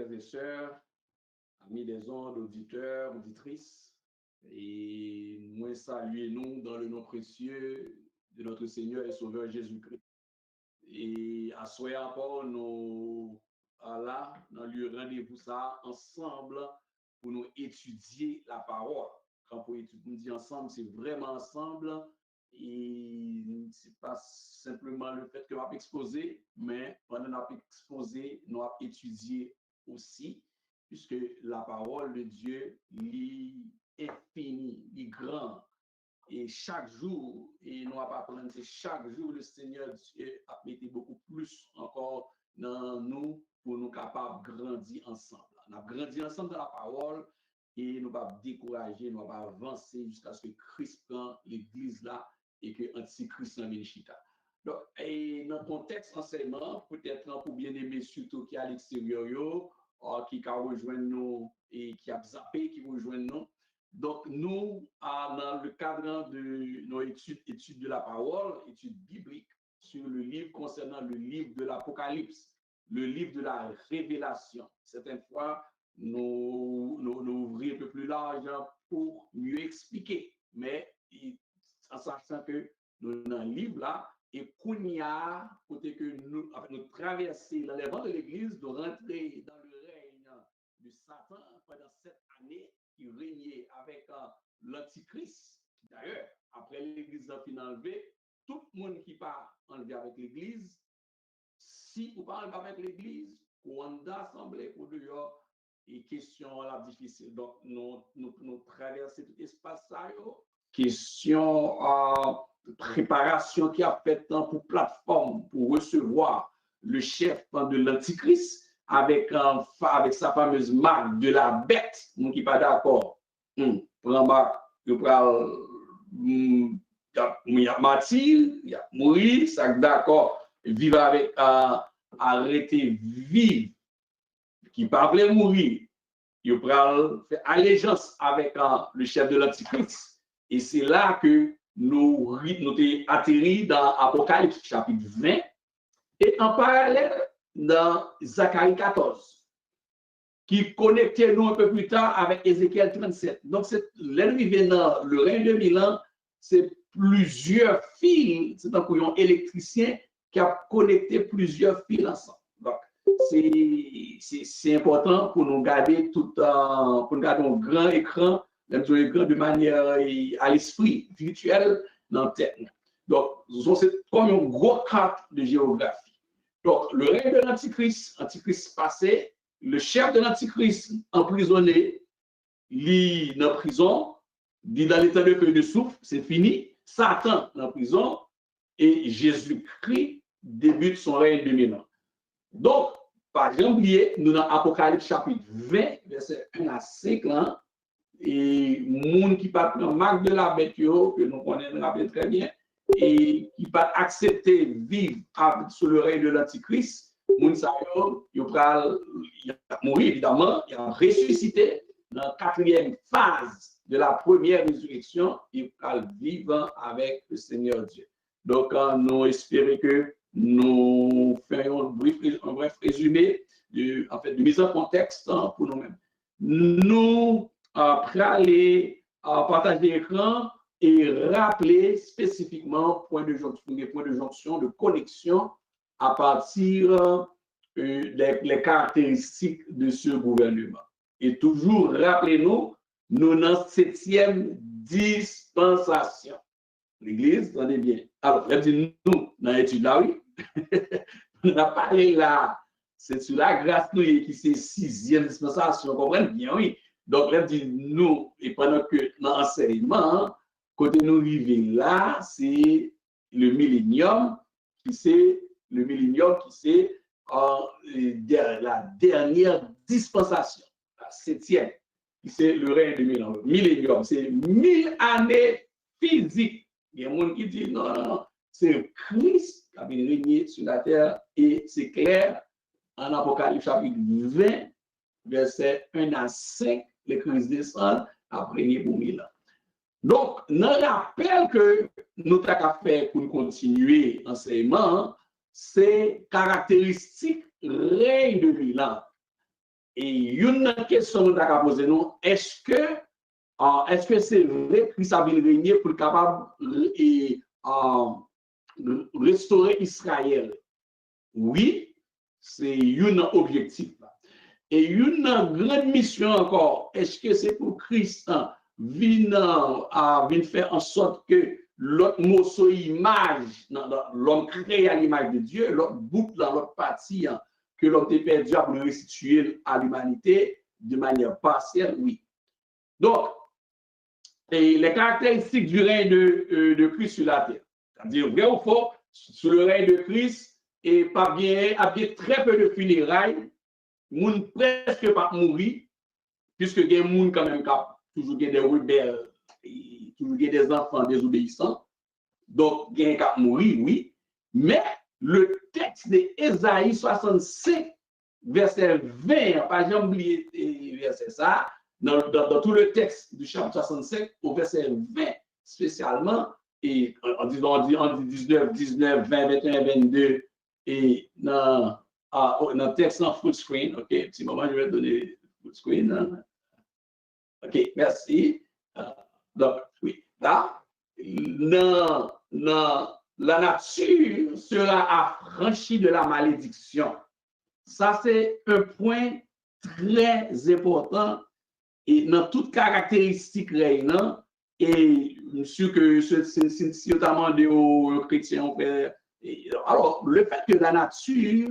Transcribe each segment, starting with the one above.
frères et sœurs, amis des ondes, auditeurs, auditrices, et moi saluer nous dans le nom précieux de notre Seigneur et Sauveur Jésus-Christ. Et à ce rapport, nous là, dans le rendez-vous ça ensemble pour nous étudier la parole. Quand on dit ensemble, c'est vraiment ensemble. Et ce n'est pas simplement le fait que nous avons exposé, mais pendant que nous avons exposé, nous avons étudié aussi, puisque la parole de Dieu est infinie, est grande. Et chaque jour, et nous avons appris, c'est chaque jour, le Seigneur Dieu a mis beaucoup plus encore dans nous pour nous capables de grandir ensemble. On a grandi ensemble dans la parole et nous ne pas décourager, nous ne pas avancer jusqu'à ce que Christ prenne l'église là et que Antichrist en Vénichita. Donc, et dans le contexte enseignement, peut-être pour bien aimer surtout qui est à l'extérieur, qui a rejoint nous et qui a zappé, qui rejoint nous. Donc, nous, dans le cadre de nos études de la parole, études bibliques, sur le livre concernant le livre de l'Apocalypse, le livre de la révélation. Certaines fois, nous ouvrir un peu plus large pour mieux expliquer, mais en sachant que nous dans le livre là, et qu'on y a, côté que nous traverser dans les rangs de l'Église, de rentrer dans le règne de Satan pendant 7 années, qui régnait avec l'Antichrist. D'ailleurs, après l'Église a fini enlevée, tout le monde qui part enlevé avec l'Église, si vous parlez avec l'Église, on a assemblé pour dehors, et question là difficile. Donc, nous traversons tout l'espace ça, question préparation qui a fait pour plateforme pour recevoir le chef de l'Antichrist avec sa fameuse marque de la bête, qui n'est pas d'accord. Prends marque, il y a Mathilde, il y a Maurice, ça d'accord, vivre avec arrêter vivre, qui parle mourir, il faire allégeance avec le chef de l'Antichrist. Et c'est là que nous sommes atterris dans Apocalypse chapitre 20 et en parallèle dans Zacharie 14, qui connectait nous un peu plus tard avec Ézéchiel 37. Donc, l'arrivée dans le règne de 1000 ans, c'est plusieurs fils, c'est un couillon électricien qui a connecté plusieurs fils ensemble. Donc, c'est important pour nous garder pour nous garder un grand écran, de manière à l'esprit virtuel dans la tête. Donc, c'est comme une grosse carte de géographie. Donc, le règne de l'Antichrist passé, le chef de l'Antichrist emprisonné, il est en prison, il est dans l'état de feuille de souffle, c'est fini. Satan en prison et Jésus-Christ débute son règne de 1000 ans. Donc, par exemple, nous dans Apocalypse chapitre 20, verset 1 à 5, là, et monde qui pas prendre marque de la bête, que nous connaissons très bien, et qui pas accepter vivre sur le règne de l'Antichrist, moun sa yo, il va mourir évidemment, il va ressusciter dans la 4e phase de la première résurrection, il va vivre avec le Seigneur Dieu. Donc, nous espérons que nous faisons un bref résumé de mise en contexte pour nous-mêmes. Nous aller partager l'écran et rappeler spécifiquement les points de jonction, de connexion à partir des caractéristiques de ce gouvernement. Et toujours, rappelez-nous, nous dans 7e dispensation. L'Église, attendez bien. Alors, elle dit nous, dans l'étude là, oui. On a parlé là, c'est sur la grâce nous qui c'est 6e dispensation, vous comprenez bien, oui. Donc, elle dit nous, et pendant que dans l'enseignement, quand nous arrivons là, c'est le millénium qui c'est la dernière dispensation, la 7e, qui c'est le règne de 1000 ans. Millénium, c'est 1000 années physiques. Il y a des gens qui disent non, c'est Christ qui a régné sur la terre et c'est clair en Apocalypse chapitre 20, verset 1 à 5, le Christ descend a régné pour 1000 ans. Donc, nous rappel que nous avons fait pour continuer l'enseignement, c'est caractéristique règne de 1000 ans. Et une question que nous avons posée, nous, est-ce que c'est vrai que Christ a bien régné pour être capable de restaurer Israël? Oui, c'est un objectif. Et une grande mission encore, est-ce que c'est pour Christ venir faire en sorte que l'autre morceau image, l'homme créé à l'image de Dieu, l'autre bout dans l'autre partie, que l'homme est perdu pour le restituer à l'humanité de manière partielle, oui. Donc, les caractéristiques du règne de Christ sur la terre, c'est-à-dire vrai ou faux, sur le règne de Christ, et pas bien, avec très peu de funérailles, moun presque pas mourir, puisque il y a des gens quand même qui toujours des rebelles, toujours des enfants désobéissants. Donc, il y a des gens qui mourir, oui. Mais le texte d'Ésaïe 65, verset 20, pas jamais oublier verset ça, dans tout le texte du chapitre 65, au verset 20 spécialement, et en disant 19, 20, 21, 22, et dans le texte en full screen, ok, petit moment, je vais donner full screen. Hein. Ok, merci. Donc, oui, là, la nature sera affranchie de la malédiction. Ça, c'est un point très important et dans toute caractéristique régnant, et sûr que c'est notamment des chrétiens. Alors, le fait que la nature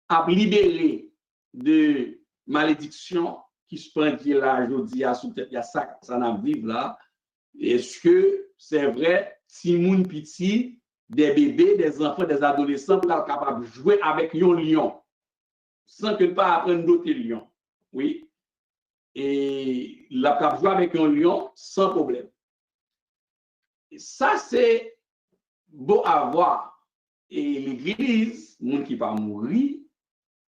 a libéré de malédiction qui se prend là aujourd'hui à sous tête, il y a ça n'a vivre là. Est-ce que c'est vrai, si moun petit, des bébés, des enfants, des adolescents pour être capable de jouer avec un lion sans que ne pas apprendre d'autres lions? Oui. Et la capable jouer avec un lion sans problème. Et ça, c'est beau à voir. Et l'Église, moun qui va mourir,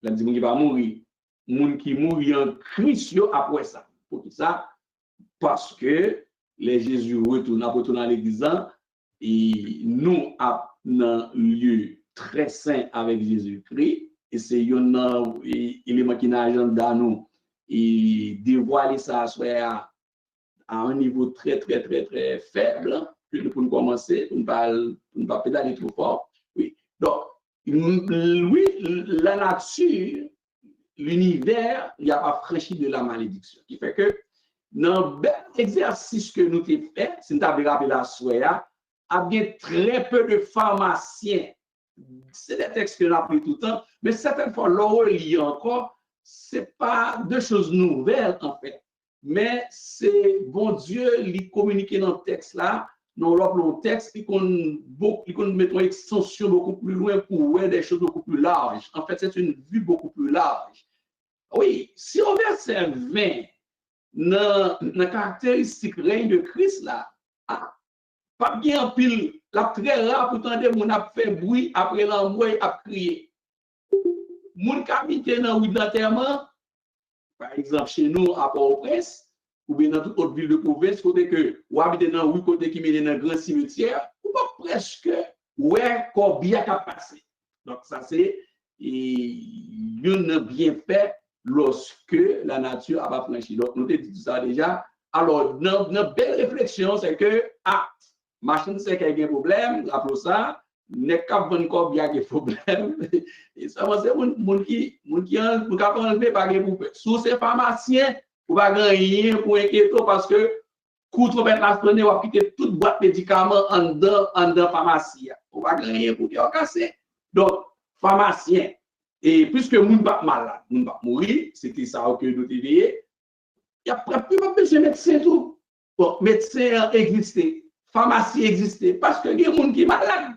la dit moun qui va mourir, moun qui mourit en Christ après ça. Pour ça, parce que les Jésus retournent à l'église et nous avons un lieu très saint avec Jésus-Christ et c'est un élément qui n'a dans nous et dévoiler ça à un niveau très faible pour nous commencer, pour ne pas pédaler trop fort. Oui. Donc, oui, la nature, l'univers, il n'y a pas franchi de la malédiction. Qui fait que dans l'exercice que nous avons fait, si nous avons rappelé la soya, il y a bien très peu de pharmaciens. C'est des textes que nous avons pris tout le temps, mais certaines fois, l'on lit encore, ce n'est pas deux choses nouvelles en fait. Mais c'est bon Dieu, il communique dans le texte là, dans le texte, il met une extension beaucoup plus loin pour voir des choses beaucoup plus larges. En fait, c'est une vue beaucoup plus large. Oui, si on verset 20, dans la caractéristique règne de Christ là, pas bien en pile, la très rare pour tendre mon a fait bruit après l'envoi a crié. Moun qui habite dans l'enterrement, par exemple chez nous à Port-au-Prince, ou bien dans toute autre ville de province, côté que ou habite dans oui côté qui mène dans un grand cimetière, ou pas presque ouais corps bien qu'à passer. Donc ça c'est une bien fait lorsque la nature a pas franchi. Donc nous avons dit ça déjà. Alors notre belle réflexion c'est que machine c'est qu'il y a un problème, rappelons ça, n'est qu'à vendre corps bien qu'il y a problème. Et ça c'est mon qui capable enlever par les poupées. Sous ces pharmaciens ou pas gagner pour inquiéter parce que coût trop être la journée ou quitter toute boîte médicaments en dedans pharmacie. Ou pas gagner pour qu'il casser. Donc pharmacien et puisque moun pas malade, moun pas mourir, c'était ça que nous éveillé. Il y a plus pas besoin de médecin tout. Bon, médecin existait, pharmacie existait parce que il y a moun qui est malade.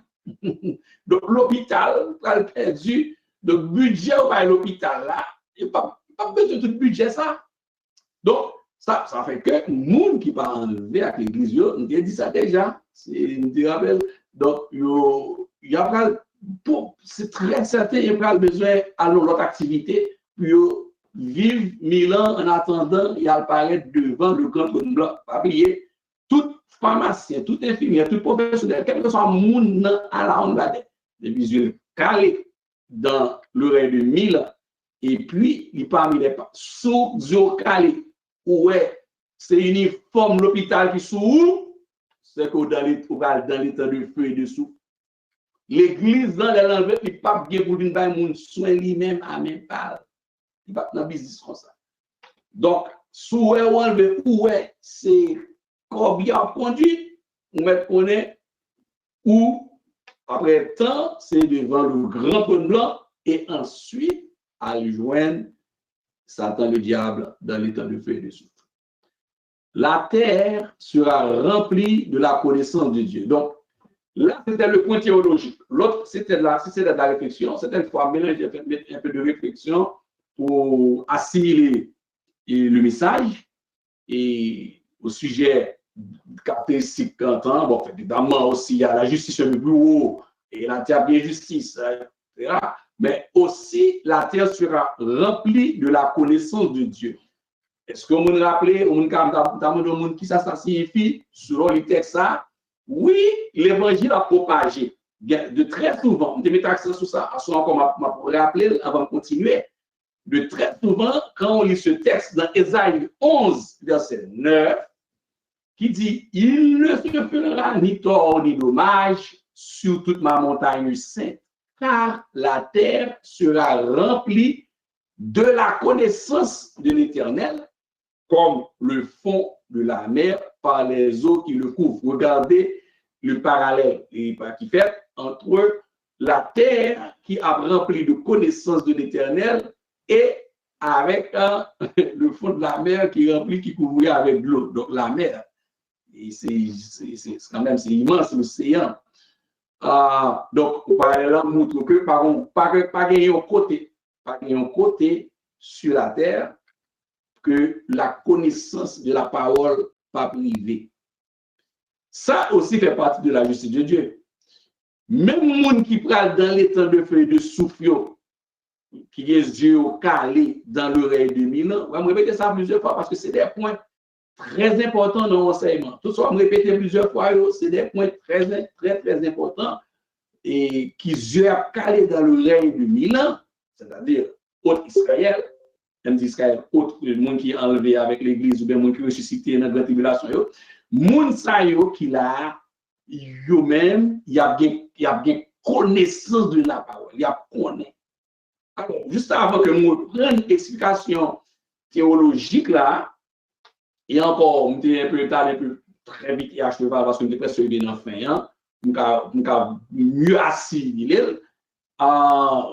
Donc l'hôpital a perdu donc budget à l'hôpital là, il n'y a pas besoin de tout budget ça. Donc, ça fait que le monde qui va enlever avec l'église, on a dit ça déjà, donc, c'est très certain, il y a besoin à l'autre activité pour vivre 1000 ans en attendant, il apparaître devant le grand trône blanc. Pas oublier, tout pharmacien, tout infirmière, tout professionnel, quel que soit le monde à la honte, des visuels calés dans le règne de 1000 ans, Et puis, il parmi les sous Diocalé, ouais, c'est uniforme l'hôpital qui sous, c'est que dans les temps de feu et de souffle. L'église dans les langues, il n'y a pas bien pour une baille soin lui-même à même pas. Il va dans business comme ça. Donc, sous ouais, c'est combien conduit, on met connaît ou après temps, c'est devant le grand peuple blanc et ensuite à lui joindre Satan le diable dans les temps de feu et de souffle. La terre sera remplie de la connaissance de Dieu. Donc, là, c'était le point théologique. L'autre, c'était de la réflexion. Certaines fois, mélanger un peu de réflexion pour assimiler le message et au sujet caractéristique qu'entend. Bon, évidemment, aussi, il y a la justice le plus haut et la terre bien justice, etc. Mais aussi, la terre sera remplie de la connaissance de Dieu. Est-ce que vous vous rappelez, qui ça signifie, selon les textes, ça? Oui, l'évangile a propagé. De très souvent, je vais mettre accent sur ça, à ce moment qu'on m'a rappelé avant de continuer. De très souvent, quand on lit ce texte dans Ésaïe 11, verset 9, qui dit: il ne se fera ni tort ni dommage sur toute ma montagne sainte, car la terre sera remplie de la connaissance de l'Éternel, comme le fond de la mer par les eaux qui le couvrent. Regardez le parallèle qui fait entre la terre qui a rempli de connaissance de l'Éternel et avec le fond de la mer qui est rempli, qui couvrait avec l'eau. Donc la mer, c'est quand même c'est immense l'océan. Donc le parallèle montre que pas un côté sur la terre que la connaissance de la parole pas privée. Ça aussi fait partie de la justice de Dieu. Même les gens qui prennent dans les temps de feu et de souffle, qui les yeux calés dans l'oreille de Milan, on va me répéter ça plusieurs fois parce que c'est des points très importants dans l'enseignement. Tout ça, on va me répéter plusieurs fois, c'est des points très importants et qui yeux calés dans l'oreille de Milan, c'est-à-dire autre Israël, d'Israël, autre monde qui est enlevé avec l'église ou bien monde qui est ressuscité dans la grande tribulation, monde ça yo qui là yo même il y a bien connaissance de la parole, il y a connaît. Alors juste avant que nous prenions une explication théologique là, et encore on était un peu tard, un peu très vite et à cheval parce qu'on était presque bien en fin, on mieux assimiler.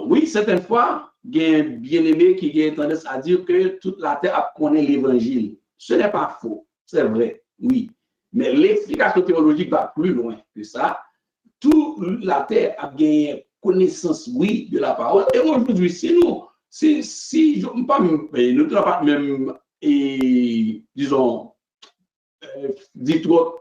Oui, certaines fois, il y a un bien-aimé qui a tendance à dire que toute la terre connaît l'évangile. Ce n'est pas faux, c'est vrai, oui. Mais l'explication théologique va plus loin que ça. Toute la terre a gagné connaissance, oui, de la parole. Et aujourd'hui, c'est nous. Si je ne pas même, disons, dit trop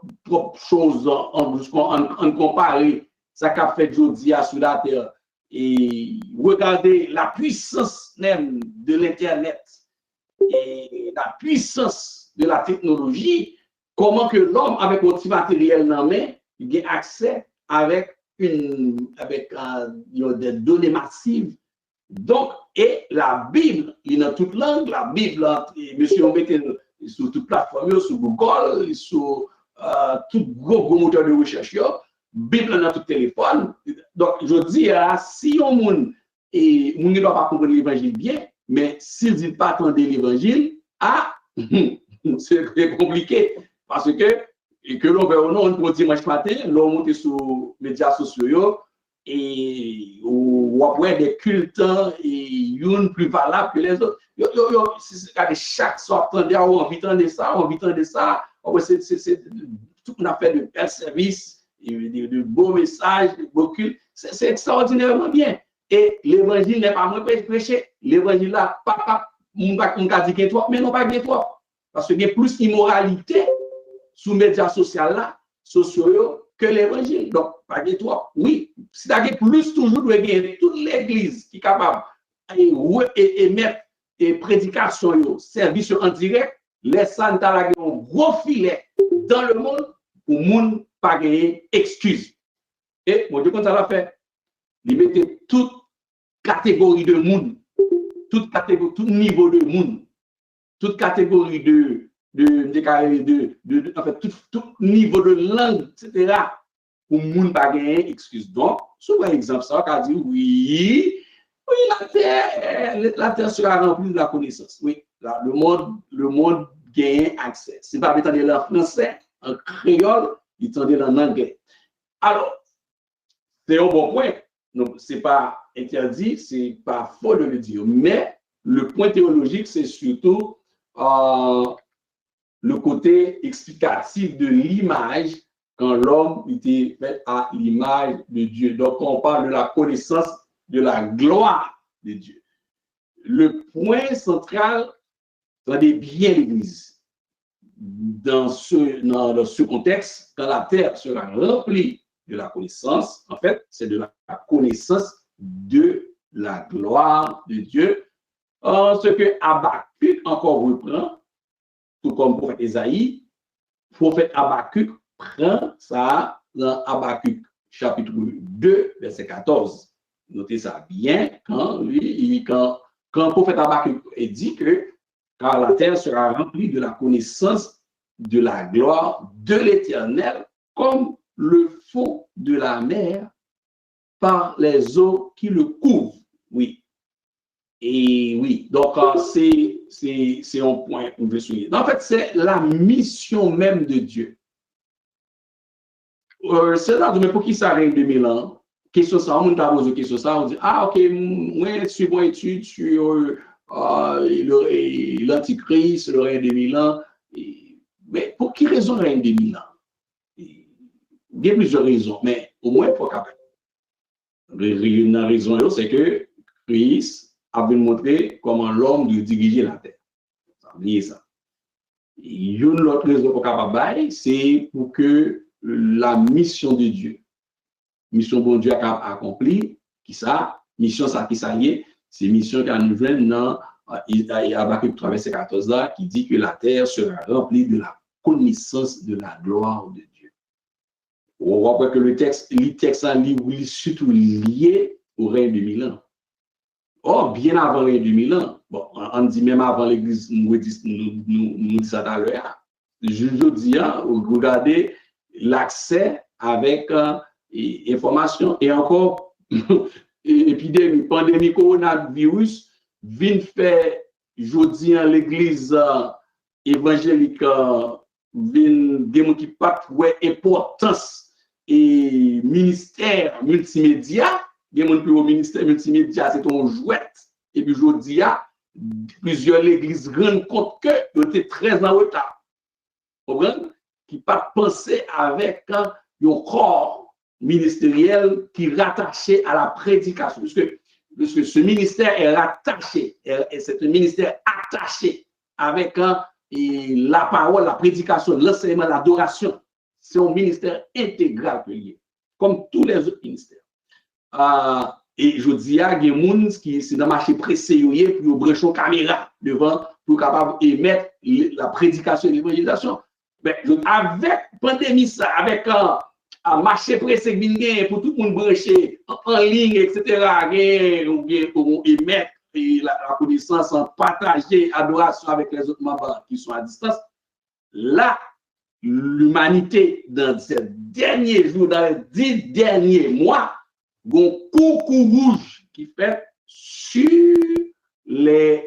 choses en comparer ça qu'a fait aujourd'hui sur la terre. Et regardez la puissance même de l'Internet et la puissance de la technologie, comment que l'homme avec un petit matériel dans la main, il a accès avec des données massives. Donc, et la Bible, il y a toute langue, la Bible, monsieur, on mettait sur toute plateforme, sur Google, sur tout gros moteur de recherche, Bible dans tout téléphone. Donc, je dis, si on monde et on ne doit pas comprendre l'évangile bien, mais s'il ne dit pas attendre l'évangile, c'est compliqué. Parce que l'on veut ou non, on peut dimanche matin, l'on monte sur les médias sociaux et on voit des cultes et une plus valable que les autres. Chaque soir, on a envie de ça, on a ça. C'est tout un affaire de bel service. De beaux messages, de beaux cultes, c'est extraordinairement bien. Et l'évangile n'est pas moins prêché. L'évangile là, papa, on va dire qu'il toi, mais non pas bien toi. Parce qu'il y a plus d'immoralité sous les médias sociaux que l'évangile. Donc, pas bien toi. Oui, si tu as plus toujours de gagner toute l'église qui est capable et mettre des prédications, services en direct, laisse ça un gros filet dans le monde pour le monde pas gagner excuse. Et mon Dieu, quand ça l'a fait, il mettait toute catégorie de monde toute catégorie, tout niveau de monde, toute catégorie en fait, tout niveau de langue, etc. Pour le monde pas gagner excuse. Donc, sur un exemple, ça, on dit oui, la terre sera remplie de la connaissance. Oui, là, le monde gagne accès. C'est pas étant en français, en créole, il tendait en anglais. Alors, c'est un bon point. Donc, ce n'est pas interdit, ce n'est pas faux de le dire. Mais le point théologique, c'est surtout le côté explicatif de l'image quand l'homme était fait à l'image de Dieu. Donc, on parle de la connaissance de la gloire de Dieu. Le point central, regardez bien l'Église. Dans ce contexte, quand la terre sera remplie de la connaissance, en fait, c'est de la connaissance de la gloire de Dieu. Ce que Habakkuk encore reprend, tout comme le prophète Ésaïe, le prophète Habakkuk prend ça dans Habakkuk chapitre 2, verset 14. Notez ça bien quand le prophète Habakkuk dit que car la terre sera remplie de la connaissance de la gloire de l'Éternel comme le fond de la mer par les eaux qui le couvrent. Oui. Et oui, donc c'est un point qu'on veut souligner. En fait, c'est la mission même de Dieu. C'est là, mais pour qui ça règne 2000 ans? Question ça, on t'a posé question ça, on dit, ah ok, moi, je suis bon étude sur l'Antichrist, le règne 2000 ans. Mais pour qui raison règne 2000 ans? Il y a plusieurs raisons, mais au moins pour capable. Une raison, c'est que Christ avait montré comment l'homme doit diriger la terre. Ça veut dire ça. Une autre raison pour capable, c'est pour que la mission de Dieu, mission bon Dieu a accompli, qui ça, mission ça qui ça y est, c'est mission qui a nous vient dans Habakkuk 3, verset 14 là, qui dit que la terre sera remplie de la connaissance de la gloire de Dieu. On voit que le texte est surtout lié au règne de 1000 ans. Or, bien avant le règne de 1000 ans, bon, on dit même avant l'Église, nous dit ça tout à l'heure, je dis, regardez l'accès avec information et encore épidémie, pandémie coronavirus, vient faire jeudi l'Église évangélique, vient démontrer pas importance et ministère multimédia. Il y a plus au ministère multimédia, c'est ton jouet. Et puis, je dis, plusieurs églises rendent compte que vous êtes très en retard. Vous comprenez? Qui pas penser avec un corps ministériel qui est rattaché à la prédication. Puisque ce ministère est rattaché, c'est un ministère attaché avec la parole, la prédication, l'enseignement, l'adoration. C'est un ministère intégral lié, comme tous les autres ministères. Et je dis à des gens qui sont dans le marché pressé pour brancher une caméra devant pour capable émettre la prédication et l'évangélisation. Mais avec pandémie ça, avec un marché pressé pour tout le monde brancher en ligne, etc., pour émettre la connaissance, en partager l'adoration avec les autres membres qui sont à distance. Là, l'humanité, dans ces derniers jours, dans les 10 derniers mois, un coucou rouge qui fait sur les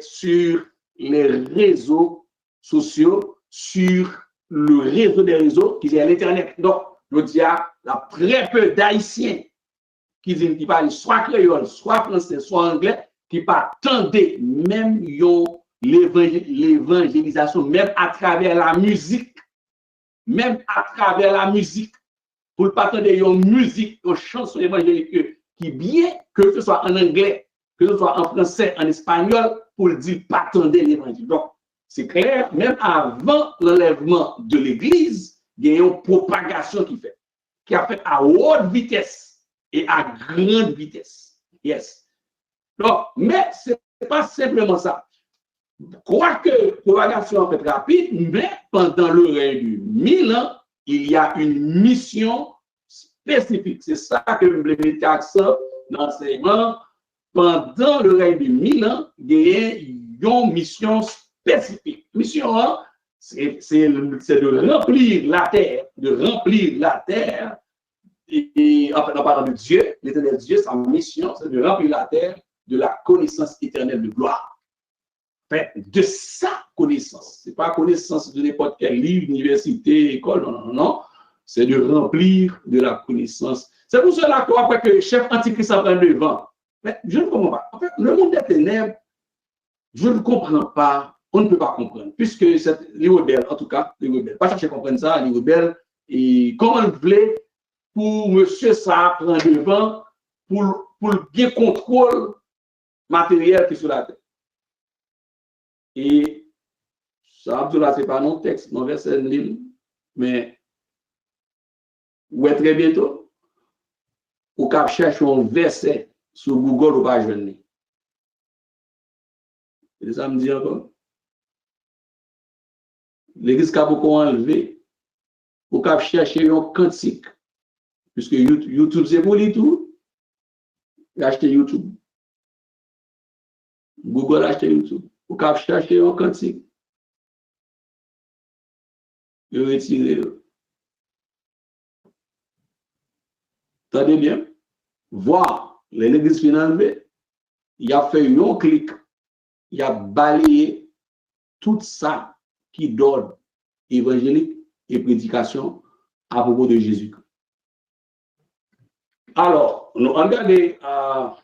réseaux sociaux, sur le réseau des réseaux qui est l'Internet. Donc, je dis à très peu d'Haïtiens qui parlent soit créole, soit français, soit anglais, qui partent même l'évangélisation, même à travers la musique. Même à travers la musique. Pour ne pas attendre une musique, une chanson évangélique qui bien, que ce soit en anglais, que ce soit en français, en espagnol, pour le dire, pas attendre l'évangile. Donc, c'est clair, même avant l'enlèvement de l'Église, il y a une propagation qui a fait à haute vitesse et à grande vitesse. Yes. Donc, mais ce n'est pas simplement ça. Quoique propagation en fait rapide, mais pendant le règne de 1000 ans, il y a une mission spécifique. C'est ça que je voulais mettre accent dans l'enseignement pendant le règne de 1000 ans, il y a une mission spécifique. Mission 1, c'est de remplir la terre, et en parlant de Dieu, l'éternel Dieu, sa mission, c'est de remplir la terre de la connaissance éternelle de gloire. Enfin, de sa connaissance. Ce n'est pas connaissance de n'importe quel livre, université, école, non. C'est de remplir de la connaissance. C'est pour cela qu'après que le chef antichrist prend le vent. Mais je ne comprends pas. En fait, le monde des ténèbres, je ne comprends pas. On ne peut pas comprendre. Puisque les rebelles, en tout cas, les rebelles, pas chercher à comprendre ça, les rebelles, et comment ils voulaient pour monsieur ça prendre le vent, pour bien contrôle matériel qui est sur la terre. Et ça, Abdullah, ce n'est pas non texte, non verset, mais ouais, très bientôt, au cap cherche un verset sur Google ou pas jeune. Et ça me dit encore. L'église a beaucoup enlevé, au cap chercher un cantique, puisque YouTube c'est pour lui tout. Acheter YouTube. Google acheter YouTube. Au cap chercher un cantique. Je retire. Attendez bien. Voir l'église finale, il a fait un clic, il a balayé tout ça qui donne évangélique et prédication à propos de Jésus. Alors, nous regardons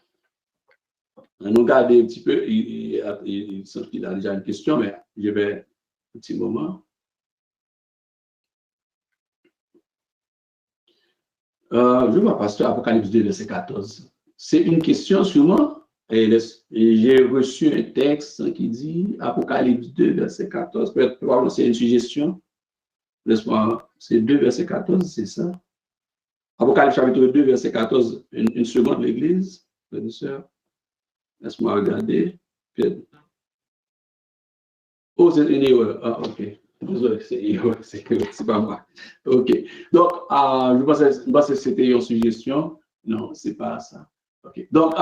un petit peu, il a déjà une question, mais je vais un petit moment. Je vois pasteur Apocalypse 2, verset 14. C'est une question sûrement, et j'ai reçu un texte qui dit Apocalypse 2, verset 14. Peut-être c'est une suggestion. Laisse-moi, c'est 2, verset 14, c'est ça. Apocalypse chapitre 2, verset 14, une seconde, l'église, frères et sœurs. Laisse-moi regarder. Oh, c'est une erreur. Ah, ok. Désolé, c'est pas moi. Ok. Donc, je pensais que c'était une suggestion. Non, c'est pas ça. Ok. Donc,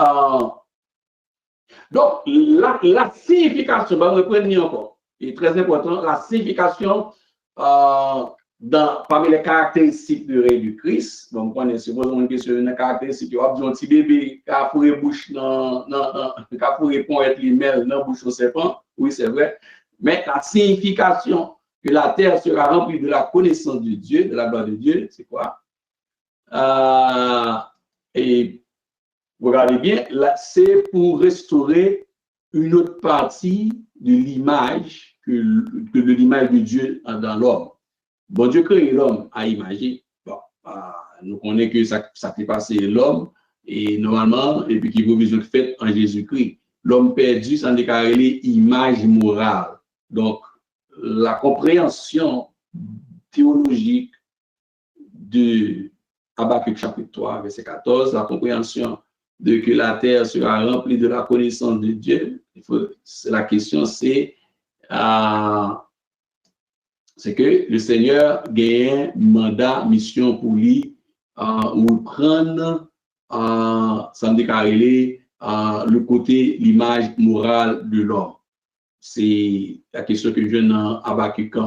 la signification, on va reprendre encore. Et très important, la signification parmi les caractéristiques du règne du Christ. Donc, on est supposé une question de caractéristique. Il y a un petit bébé qui a fourré bouche qui a fourré pont être l'email dans la bouche au serpent. Oui, c'est vrai. Mais la signification que la terre sera remplie de la connaissance de Dieu, de la gloire de Dieu, c'est quoi? Et regardez bien, c'est pour restaurer une autre partie de l'image que de l'image de Dieu dans l'homme. Bon, Dieu crée l'homme à imager. Bon, nous connaissons que ça fait passer l'homme et normalement, et puis qui vaut besoin de fait en Jésus-Christ. L'homme perdu, ça déclare l'image morale. Donc, la compréhension théologique de Habakkuk chapitre 3, verset 14, la compréhension de que la terre sera remplie de la connaissance de Dieu, la question c'est que le Seigneur gagne mandat, mission pour lui, ou prendre, ça me déclare le côté, l'image morale de l'homme. C'est la question que je viens dans Habakkuk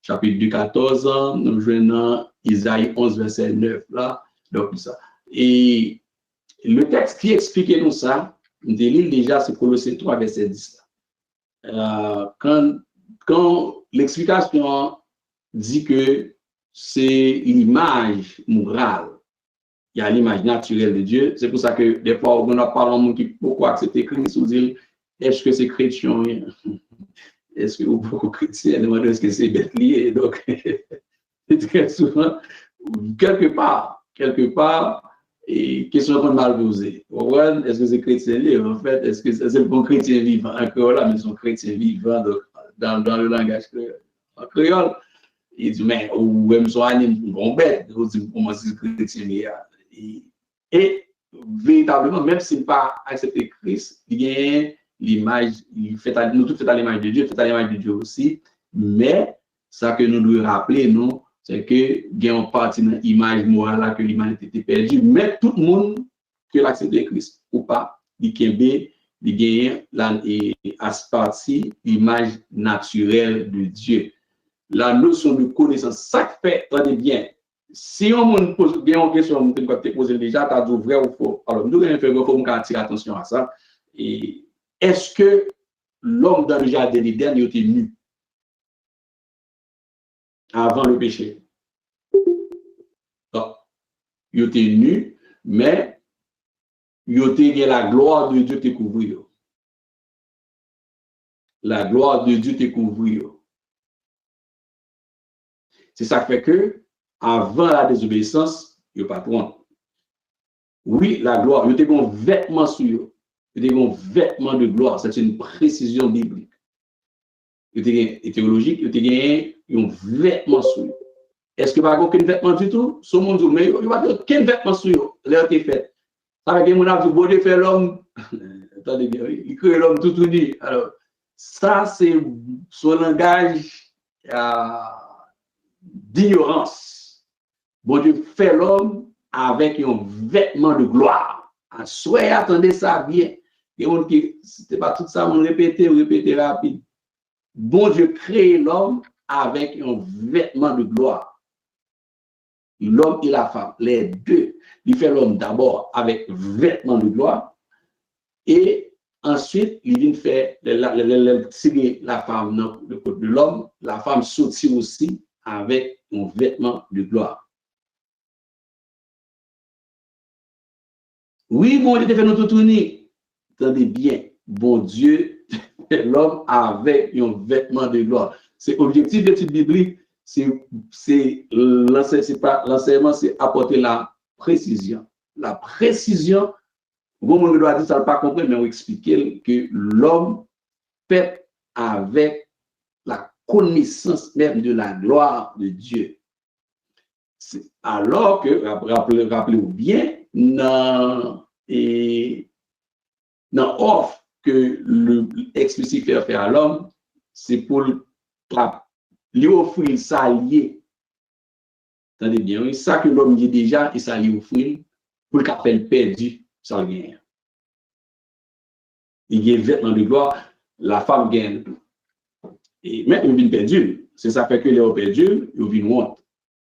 chapitre 2, 14, nous jouons dans Isaïe 11, verset 9, là, donc ça. Et le texte qui explique nous ça, nous lit déjà, c'est Colossiens 3, verset 10. Quand l'explication dit que c'est l'image morale, il y a l'image naturelle de Dieu, c'est pour ça que des fois, on a parlé de monde qui pourquoi accepter Christ, ou dire, est-ce que c'est chrétien? Est-ce que vous pouvez chrétien? Demandez est-ce que c'est bête lié? Donc, très souvent, quelque part, et question qu'on m'a posée. Est-ce que c'est chrétien lié? En fait, est-ce que c'est le bon chrétien vivant? En créole, mais son chrétien vivant, donc, dans le langage créole. En créole, il dit, mais, ou même son anime, bon bête, vous dites, comment c'est chrétien lié? Et véritablement, même s'il n'a pas accepté Christ, il y a l'image, nous tous faisons à l'image de Dieu, fait à l'image de Dieu aussi, mais ça que nous devons rappeler, nous, c'est que il y a une partie de l'image morale que l'humanité était perdue, mais tout le monde qui a accepté Christ ou pas, il gagne à partie l'image naturelle de Dieu. La notion de connaissance, ça fait, attendez bien, si on me pose bien une question, on peut te poser déjà, tu as dit vrai ou faux. Alors, nous allons faire il faut attirer attention à ça. Est-ce que l'homme dans le jardin d'Éden était nu avant le péché? Non. Il était nu, mais il était la gloire de Dieu te couvrir. La gloire de Dieu te couvrir. C'est ça qui fait que, avant la désobéissance, il n'y a pas de honte. Oui, la gloire, il y a un vêtement sur eux. Il y a un vêtement de gloire. C'est une précision biblique. Il y a théologique, il y a un vêtement sur eux. Est-ce qu'il n'y a pas aucun vêtement du tout? Ce monde, mais il n'y a pas aucun vêtement sur eux. L'air est fait. Ça veut dire que mon avis, bon Dieu fait l'homme. Attendez bien, il crée l'homme tout uni. Alors, ça, c'est son langage d'ignorance. Bon Dieu fait l'homme avec un vêtement de gloire. Soyez attendez ça bien. C'était pas tout ça, on répétait rapide. Bon Dieu crée l'homme avec un vêtement de gloire. L'homme et la femme, les deux. Il fait l'homme d'abord avec vêtement de gloire et ensuite il vient faire tirer la femme de côté de l'homme. La femme sortit aussi avec un vêtement de gloire. Oui, bon Dieu fait notre tournée. Attendez bien, bon Dieu fait l'homme avec un vêtement de gloire. C'est objectif de l'étude biblique, l'enseignement, c'est apporter la précision. La précision, bon, on doit dire ça, pas compris, mais on explique que l'homme fait avec la connaissance même de la gloire de Dieu. Alors que, rappelez-vous bien, dans l'offre que l'explicité fait à l'homme, c'est pour lui offrir ça lié. Attendez bien, ça que l'homme dit déjà, et ça lui offrir pour qu'il appelle perdu sans gain. Il y a vêtement de gloire, la femme gagne. Mais il vient perdu. C'est ça fait que les perdu, il vient honte.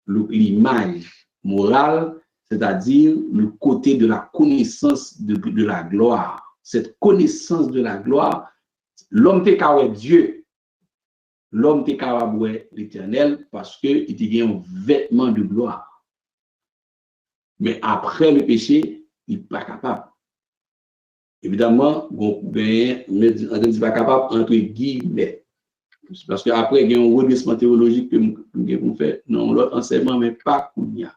L'image morale, c'est-à-dire le côté de la connaissance de la gloire. Cette connaissance de la gloire, l'homme t'est qu'à Dieu. L'homme t'est qu'à l'Éternel parce qu'il y a un vêtement de gloire. Mais après le péché, il n'est pas capable. Évidemment, on n'est pas capable entre guillemets. Parce qu'après, il y a un redressement théologique que nous faisons. Non, l'autre enseignement, mais pas Kounia.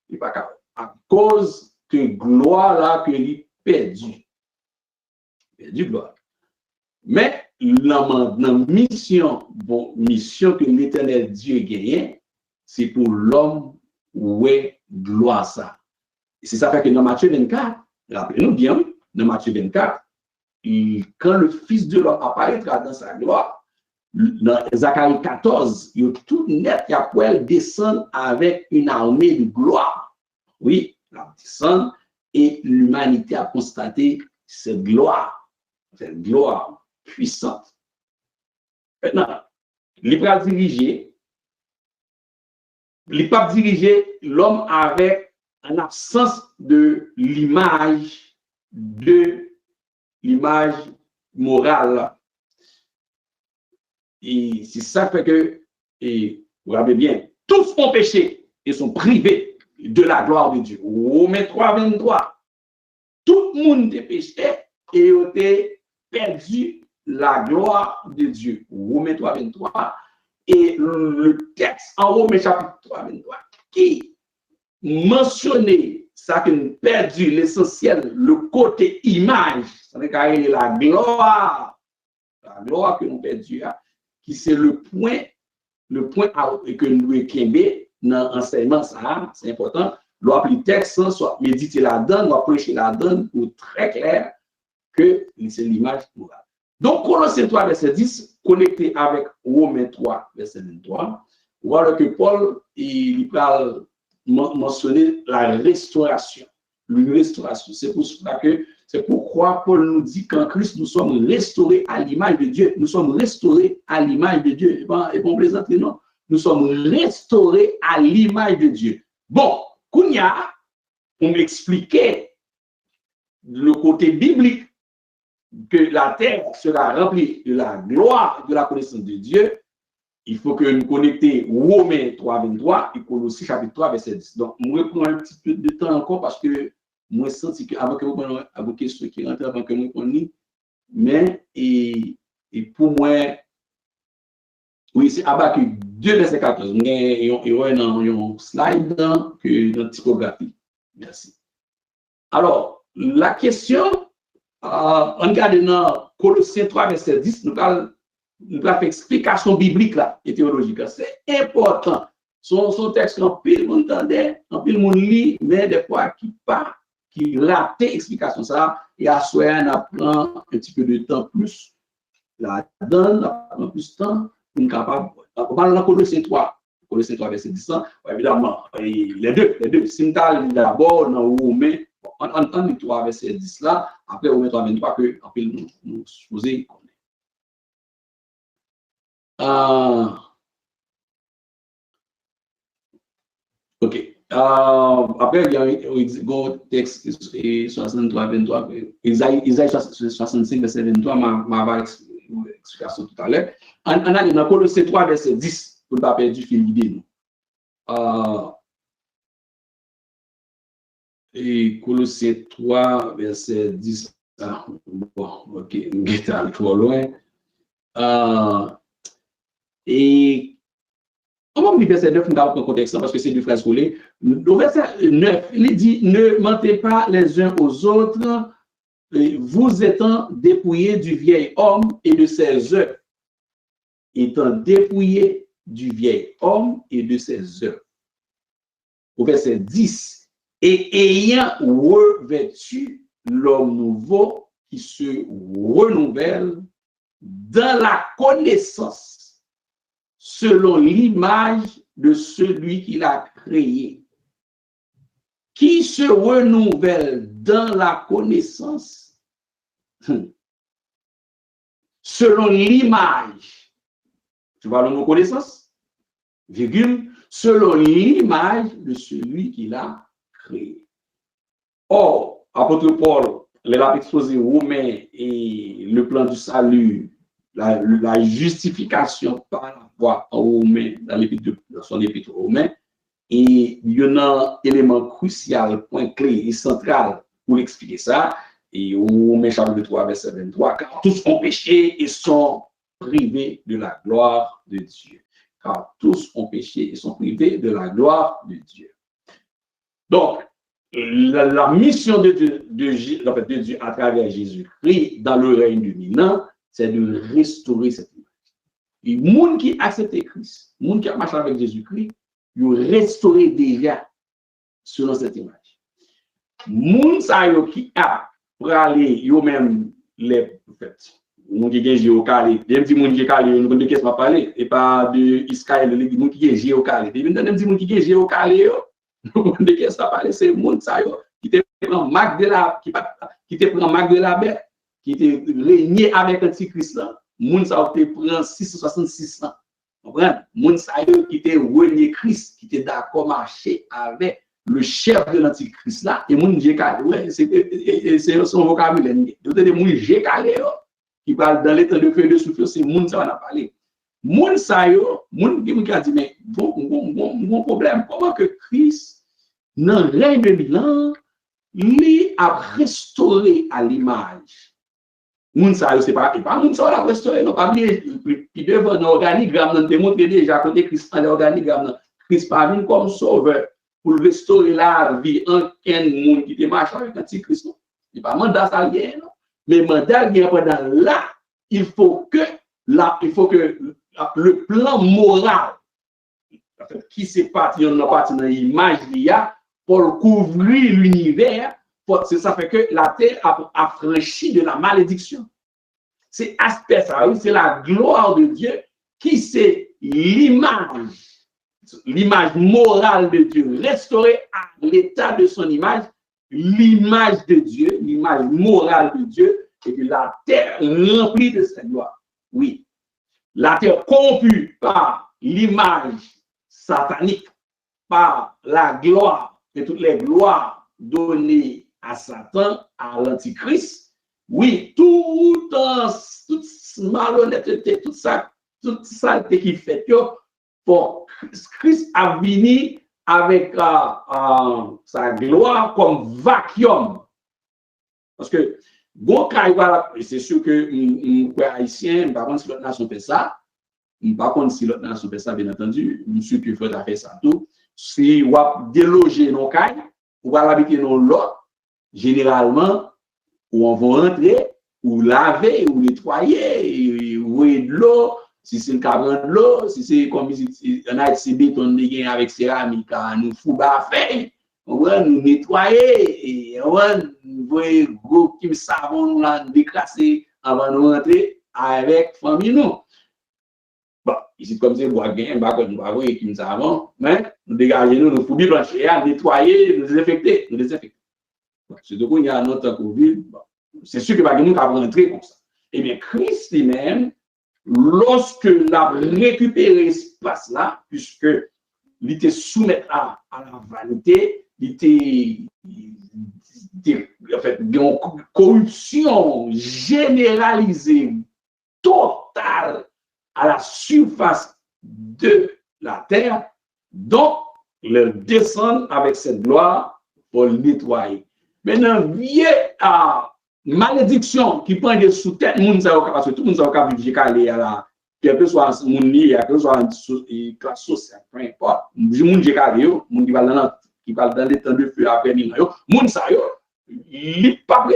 Il n'est pas capable. À cause que gloire là, que lui perdu. Perdu gloire. Mais la mission, mission que l'Éternel Dieu gagne, c'est pour l'homme où est gloire ça. Et c'est ça fait que dans Matthieu 24, rappelez-nous bien, dans Matthieu 24, quand le Fils de l'homme apparaîtra dans sa gloire, dans Zacharie 14, il y a tout net, il y a pour elle descendre avec une armée de gloire. Oui, elle descend et l'humanité a constaté cette gloire puissante. Maintenant, il va diriger l'homme avec en absence de l'image morale. Et c'est ça fait que, et vous regardez bien, tous ont péché et sont privés de la gloire de Dieu. Romains 3, 23. Tout le monde est péché et a perdu la gloire de Dieu. Romains 3, 23. Et le texte en Romains chapitre 3, 23, qui mentionnait ça que nous perdu l'essentiel, le côté image, ça veut dire la gloire que nous perdu, qui c'est le point que nous équilibrons dans l'enseignement, ça, c'est important. Le texte, soit méditer là-dedans, soit prêcher là-dedans, pour très clair que c'est l'image morale. Donc, Colossiens 3, verset 10, connecté avec Romains 3, verset 23, voilà que Paul, il parle mentionner la restauration. une restauration. C'est pour cela que, c'est pourquoi Paul nous dit qu'en Christ, nous sommes restaurés à l'image de Dieu. Nous sommes restaurés à l'image de Dieu. Et bon, plaisanter, non. Nous sommes restaurés à l'image de Dieu. Bon, Kounia, on m'expliquait le côté biblique que la terre sera remplie de la gloire, de la connaissance de Dieu. Il faut que nous connections Romains 3, 23 et Colossiens chapitre 3, verset 10. Donc, je vais prendre un petit peu de temps encore parce que moi, je sens qu'avant que vous preniez vos questions qui rentrent, avant que nous prenions, mais et pour moi, oui, c'est Habakkuk 2, verset 14. Il y a un slide dans la typographie. Merci. Alors, la question, on regarde dans Colossiens 3, verset 10, nous allons faire explication biblique là, et théologique. C'est important. Son texte, en pile, on entendait, en pile, on lit, mais des fois, qui rate explication ça, et à soi, on apprend un petit peu de temps plus, la donne, on apprend plus de temps, on est capable. On parle dans Colossiens 3, verset 10, évidemment, les deux, Sintal d'abord, dans Romains, on lit 3, verset 10 là, après Romains 3, 23, que, en pile, nous supposons connaître. OK. Après, il y a un texte 63, 23, Isaïe 65, verset 23, ma explication tout à l'heure. On a dans Colossiens 3, verset 10, pour ne pas perdre du fil d'idée. Et Colossiens 3, verset 10. Bon, OK, on est trop loin. Et comment le verset 9 nous avons un contexte parce que c'est deux phrases collées. Le verset 9, il dit ne mentez pas les uns aux autres, vous étant dépouillés du vieil homme et de ses œuvres. Étant dépouillés du vieil homme et de ses œuvres. Au verset 10, et ayant revêtu l'homme nouveau qui se renouvelle dans la connaissance selon l'image de celui qui l'a créé, qui se renouvelle dans la connaissance selon l'image. Tu vois le mot connaissance? Virgule, selon l'image de celui qui l'a créé. Or, apôtre Paul, il a exposé Romains et le plan du salut, la justification par la foi en Romains, dans son épître Romains, et il y a un élément crucial, point clé et central pour expliquer ça, et Romains chapitre 3, verset 23, car tous ont péché et sont privés de la gloire de Dieu. Car tous ont péché et sont privés de la gloire de Dieu. Donc, la mission de Dieu à travers Jésus-Christ dans le règne dominant, c'est de restaurer cette image. Et les gens qui acceptent Christ, les gens qui marchent avec Jésus-Christ, ils ont restauré déjà selon cette image. Les gens qui a pour aller, ils ont même les prophètes. Les gens qui ont géocalé, les gens qui ont calé, ils ont de qu'est-ce que parler, et pas de Israël, les gens qui ont géocalé. Les gens qui ont géocalé, de qu'est-ce que parler, c'est les gens qui te prend marque de la bête, qui te régné avec Antichrist là, moun sa te prend 666 ans. Comprenez? Moun sa qui te régné Christ, qui te d'accord marcher avec le chef de l'Antichrist là, et moun j'ai calé. Ouais, c'est son vocabulaire. Vous avez des moun j'ai calé qui parle dans l'état de feu de souffle, c'est moun ça on a parlé. Moun sa moun qui a dit mais bon problème, comment que Christ dans le règne de Milan, lui a restauré à l'image. Moun sa yo c'est pas moun sa a restauré, non pas bien qui devant l'organigramme nous démontre déjà côté Christ dans l'organigramme Christ pas venu comme sauveur pour restaurer la vie en quel monde qui te marche avec Antichrist. Il pas mandat ça rien non, mais mandat bien pendant là, il faut que le plan moral qui s'est parti dans l'image pour couvrir l'univers, ça fait que la terre a franchi de la malédiction. C'est aspect ça, c'est la gloire de Dieu qui c'est l'image morale de Dieu, restaurée à l'état de son image, l'image de Dieu, l'image morale de Dieu, et que la terre remplie de cette gloire. Oui, la terre corrompue par l'image satanique, par la gloire et toutes les gloires données à Satan, à l'Antichrist. Oui, toute malhonnêteté, toute saleté qui fait pour Christ a venu avec sa gloire comme vacuum. Parce que, bon, c'est sûr que les Haïtiens, par contre, si l'autre nation fait ça, par contre, si l'autre nation fait ça, bien entendu, monsieur qui fait faire ça tout, si on va déloger nos cailles, on va l'habiter dans l'autre, généralement, où on va rentrer, ou laver, ou nettoyer, ou de l'eau, si c'est le cabane de l'eau, si c'est comme on a ces béton avec céramique, nous fout bafé, on va nous nettoyer, on va nous voir gros qui savon nous déclasser avant de rentrer avec famille nous. Bon, ici comme c'est bois gain, bah quand nous va voir qui savon, mais nous dégager nous fout bien plancher, nettoyer, nous désinfecter, c'est de quoi il y a un autre Covid. C'est sûr que nous ne pouvons pas rentrer comme ça. Eh bien, Christ lui-même, lorsque l'a récupéré ce espace-là, puisque il était soumis à la vanité, il était en fait une corruption généralisée, totale à la surface de la terre, donc il descend avec cette gloire pour le nettoyer. Maintenant, vient à malédiction qui prend des sous-têtes, parce que tout le monde a vu calé à la, quel que soit mon nid, quel que soit une classe sociale, peu importe. Le monde qui parle dans les temps de feu après mille ans, monde ça yo, il pas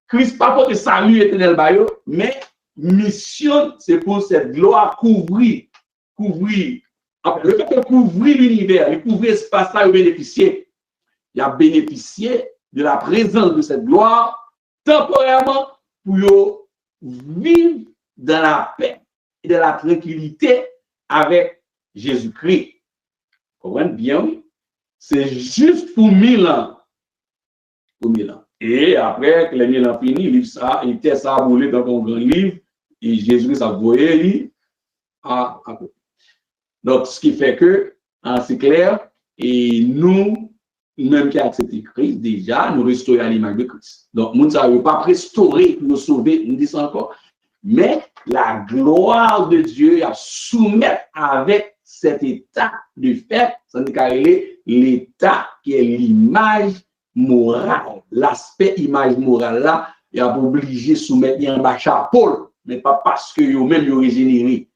Christ pas pour le salut éternel ba yo, mais mission c'est pour cette gloire couvrir. Le fait de couvrir l'univers, de couvrir l'espace là, il a bénéficié de la présence de cette gloire temporairement pour vivre dans la paix et dans la tranquillité avec Jésus-Christ. Vous comprenez bien, oui? C'est juste pour 1000 ans. Pour 1000 ans. Et après que les 1000 ans finis, il était ça à brûler dans un grand livre et Jésus-Christ a voyé à côté. Donc, ce qui fait que, c'est clair, et nous, même qui a accepté Christ, déjà, nous restaurons à l'image de Christ. Donc, nous ne savons pas restaurer pour nous sauver, nous disons encore, mais la gloire de Dieu a soumettre avec cet état de fait, c'est-à-dire l'état qui est l'image morale, l'aspect image morale là, il a obligé de soumettre un bas chapeau, mais pas parce que eux-mêmes ils ont régénéré.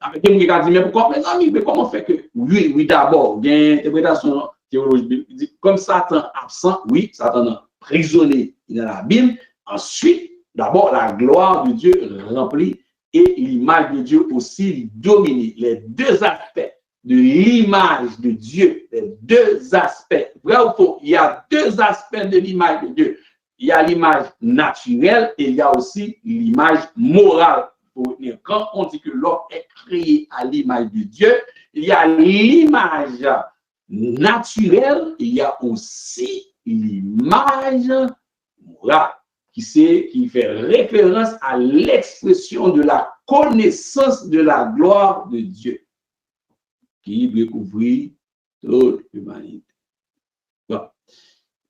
Avec quelqu'un qui a dit, mais pourquoi, mes amis, mais comment fait que, oui, d'abord, il y a une interprétation théologique, comme Satan absent, oui, Satan prisonnier dans la Bible, ensuite, d'abord, la gloire de Dieu remplie et l'image de Dieu aussi dominée. Les deux aspects de l'image de Dieu, les deux aspects, vrai ou faux, il y a deux aspects de l'image de Dieu. Il y a l'image naturelle et il y a aussi l'image morale. Quand on dit que l'homme est créé à l'image de Dieu, il y a l'image naturelle, il y a aussi l'image morale qui fait référence à l'expression de la connaissance de la gloire de Dieu qui découvrit toute l'humanité. Bon.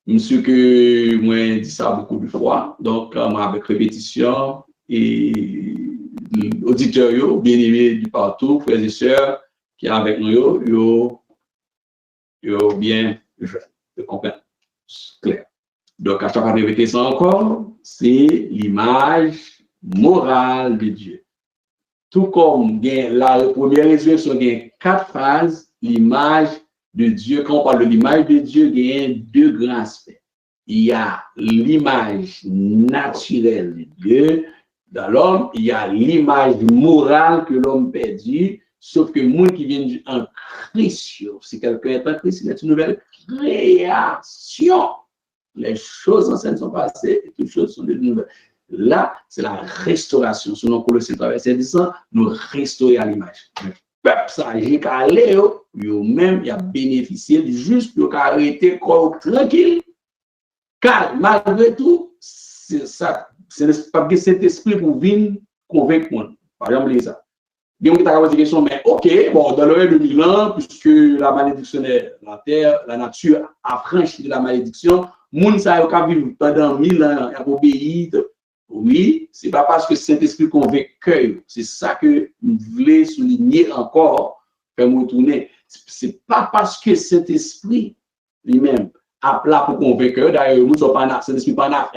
Monsieur que moi dit ça beaucoup de fois, donc avec répétition et auditeurs bien-aimés du partout, frères et sœurs qui sont avec nous, yo bien de comprendre. Clair. Donc, à chaque fois répéter ça encore, c'est l'image morale de Dieu. Tout comme la première résurrection, il y a 4 phases, l'image de Dieu. Quand on parle de l'image de Dieu, il y a 2 grands aspects. Il y a l'image naturelle de Dieu. Dans l'homme, il y a l'image morale que l'homme perdit, sauf que le monde qui vient en Christ, si quelqu'un est en Christ, il est une nouvelle création. Les choses anciennes sont passées et toutes choses sont devenues nouvelles. Là, c'est la restauration. Selon Colossiens 3, verset 10, nous restaurer à l'image. peuple ça, j'ai calé, yo même y a bénéficié juste pour arrêter corps tranquille, calme, malgré tout, c'est ça, c'est pas que cet esprit pour venir convaincre moi. Par exemple, ça. Bien que tu as posé la question, mais ok, bon, dans le 2000 ans, puisque la malédiction est la terre, la nature a franchi de la malédiction, moun sa yo ka vivre pendant 1000 ans, a obéi. Oui, c'est pas parce que Saint-Esprit convainc que c'est ça que nous voulons souligner encore, faire me retourner. C'est pas parce que Saint-Esprit lui-même a là pour convaincre, d'ailleurs, nous sommes pas Saint-Esprit pas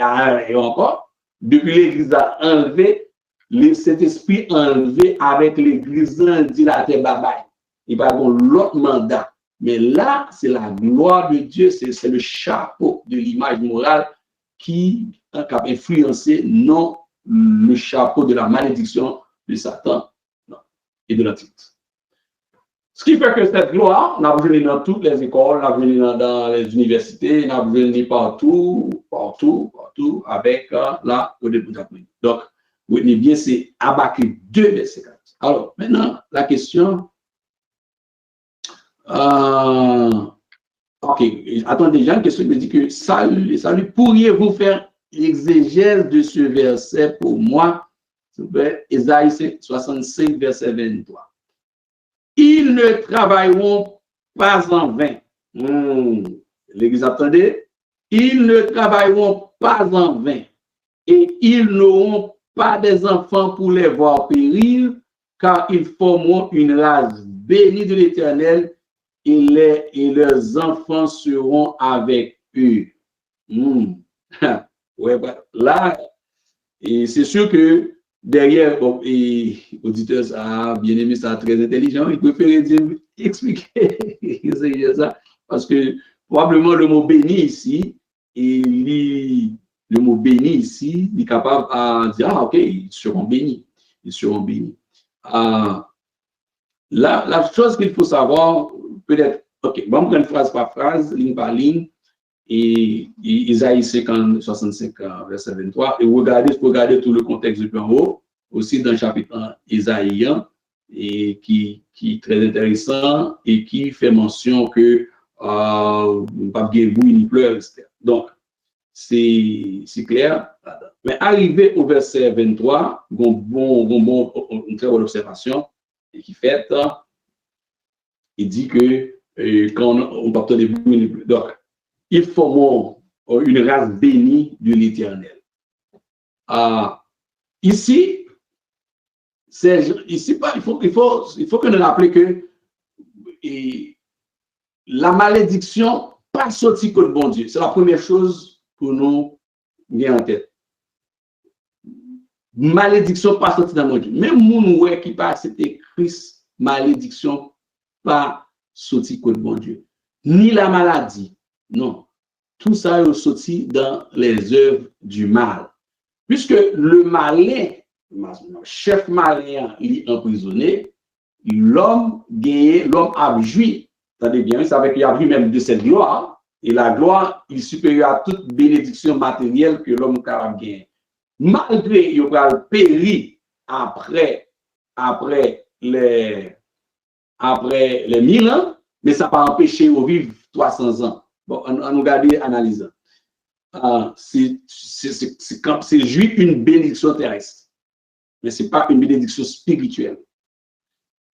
et encore, depuis l'Église a enlevé, Saint-Esprit enlevé avec l'Église dit la terre babaye. Il va avoir l'autre mandat. Mais là, c'est la gloire de Dieu, c'est le chapeau de l'image morale qui a influencé, non le chapeau de la malédiction de Satan et de l'Antichrist. Ce qui fait que cette gloire, on a vu dans toutes les écoles, on a vu dans les universités, on a vu partout, avec la Odeboudapoui. Donc, retenez bien, c'est Habakkuk 2, verset 4. Alors, maintenant, la question. Ok, attendez, déjà une question qui me dit que salut, pourriez-vous faire l'exégèse de ce verset pour moi? S'il vous plaît, Ésaïe 65, verset 23. Ils ne travailleront pas en vain. L'Église, attendez. Ils ne travailleront pas en vain. Et ils n'auront pas des enfants pour les voir périr, car ils formeront une race bénie de l'Éternel et leurs enfants seront avec eux. Ouais, bah, là, et c'est sûr que derrière, auditeurs, ça, bien aimé, ça, très intelligent, il préfère expliquer ça, parce que probablement le mot béni ici, le mot béni ici, il est capable de dire, ah, ok, ils seront bénis. Ils seront bénis. La chose qu'il faut savoir, peut-être, ok, bon, on prend une phrase par phrase, ligne par ligne, et Isaïe 65, verset 23, et regardez tout le contexte depuis en haut, aussi dans le chapitre 1, Isaïe 1, et qui est très intéressant, et qui fait mention que pas bien vous, ni pleure, etc. Donc, c'est clair. Mais arrivé au verset 23, une très bonne observation, et qui fait, il dit que quand on parle de vous, donc, ils formeront une race bénie de l'Éternel. Ici, il faut que nous rappelions que la malédiction pas sortie contre bon Dieu. C'est la première chose pour nous bien en tête. Malédiction pas sortie dans mon Dieu. Même nous qui pas accepté Christ, malédiction pas sortie contre bon Dieu. Ni la maladie. Non, tout ça est sorti dans les œuvres du mal. Puisque le malin, le chef malin, il est emprisonné, l'homme a joui, attendez bien, ça veut qu'il a vu même de cette gloire, et la gloire est supérieure à toute bénédiction matérielle que l'homme a gagné. Malgré qu'il a péri après les 1000 ans, mais ça n'a pas empêché de vivre 300 ans. Bon, on nous regarde, analysant. C'est juste une bénédiction terrestre, mais ce n'est pas une bénédiction spirituelle.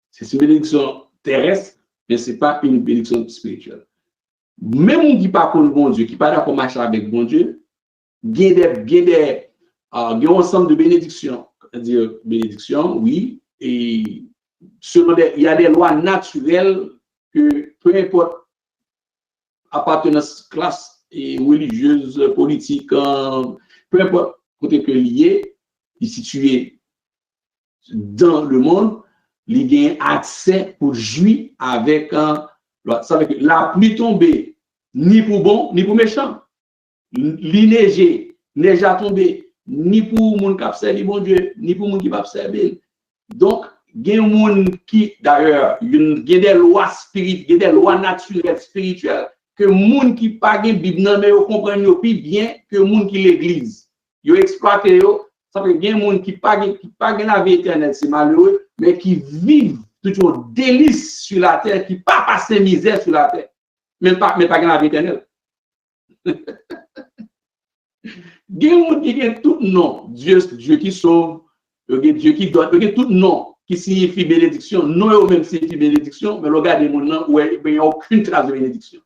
C'est une bénédiction terrestre, mais ce n'est pas une bénédiction spirituelle. Même on ne dit pas contre bon Dieu, qui pas d'accord marcher avec bon Dieu, il y a un ensemble de bénédictions. C'est-à-dire, bénédiction, oui, et il y a des lois naturelles que peu importe appartenance classe et religieuse, politique, peu importe côté que lié, il est situé dans le monde, il y a accès pour jouir avec ça veut dire la pluie tombée, ni pour bon, ni pour méchant. Neige a tombé, ni pour moun qui observe bon Dieu, ni pour moun qui va observer. Donc, il y a des gens qui, d'ailleurs, il y a des lois spirituelles, des lois naturelles, spirituelles, que les gens qui ne pas la Bible, mais ils comprennent plus bien que les gens qui l'église. Ils exploitent, ça fait bien les gens qui ne pas la vie éternelle, c'est malheureux, mais qui vivent toujours délice sur la terre qui pas passer misère sur la terre. Même pas dans la vie éternelle. Gen qui a tout nom, Dieu qui sauve, Dieu qui donne, tout nom qui signifie bénédiction, non même signifie bénédiction, mais regardez mon nom où il n'y a aucune trace de bénédiction.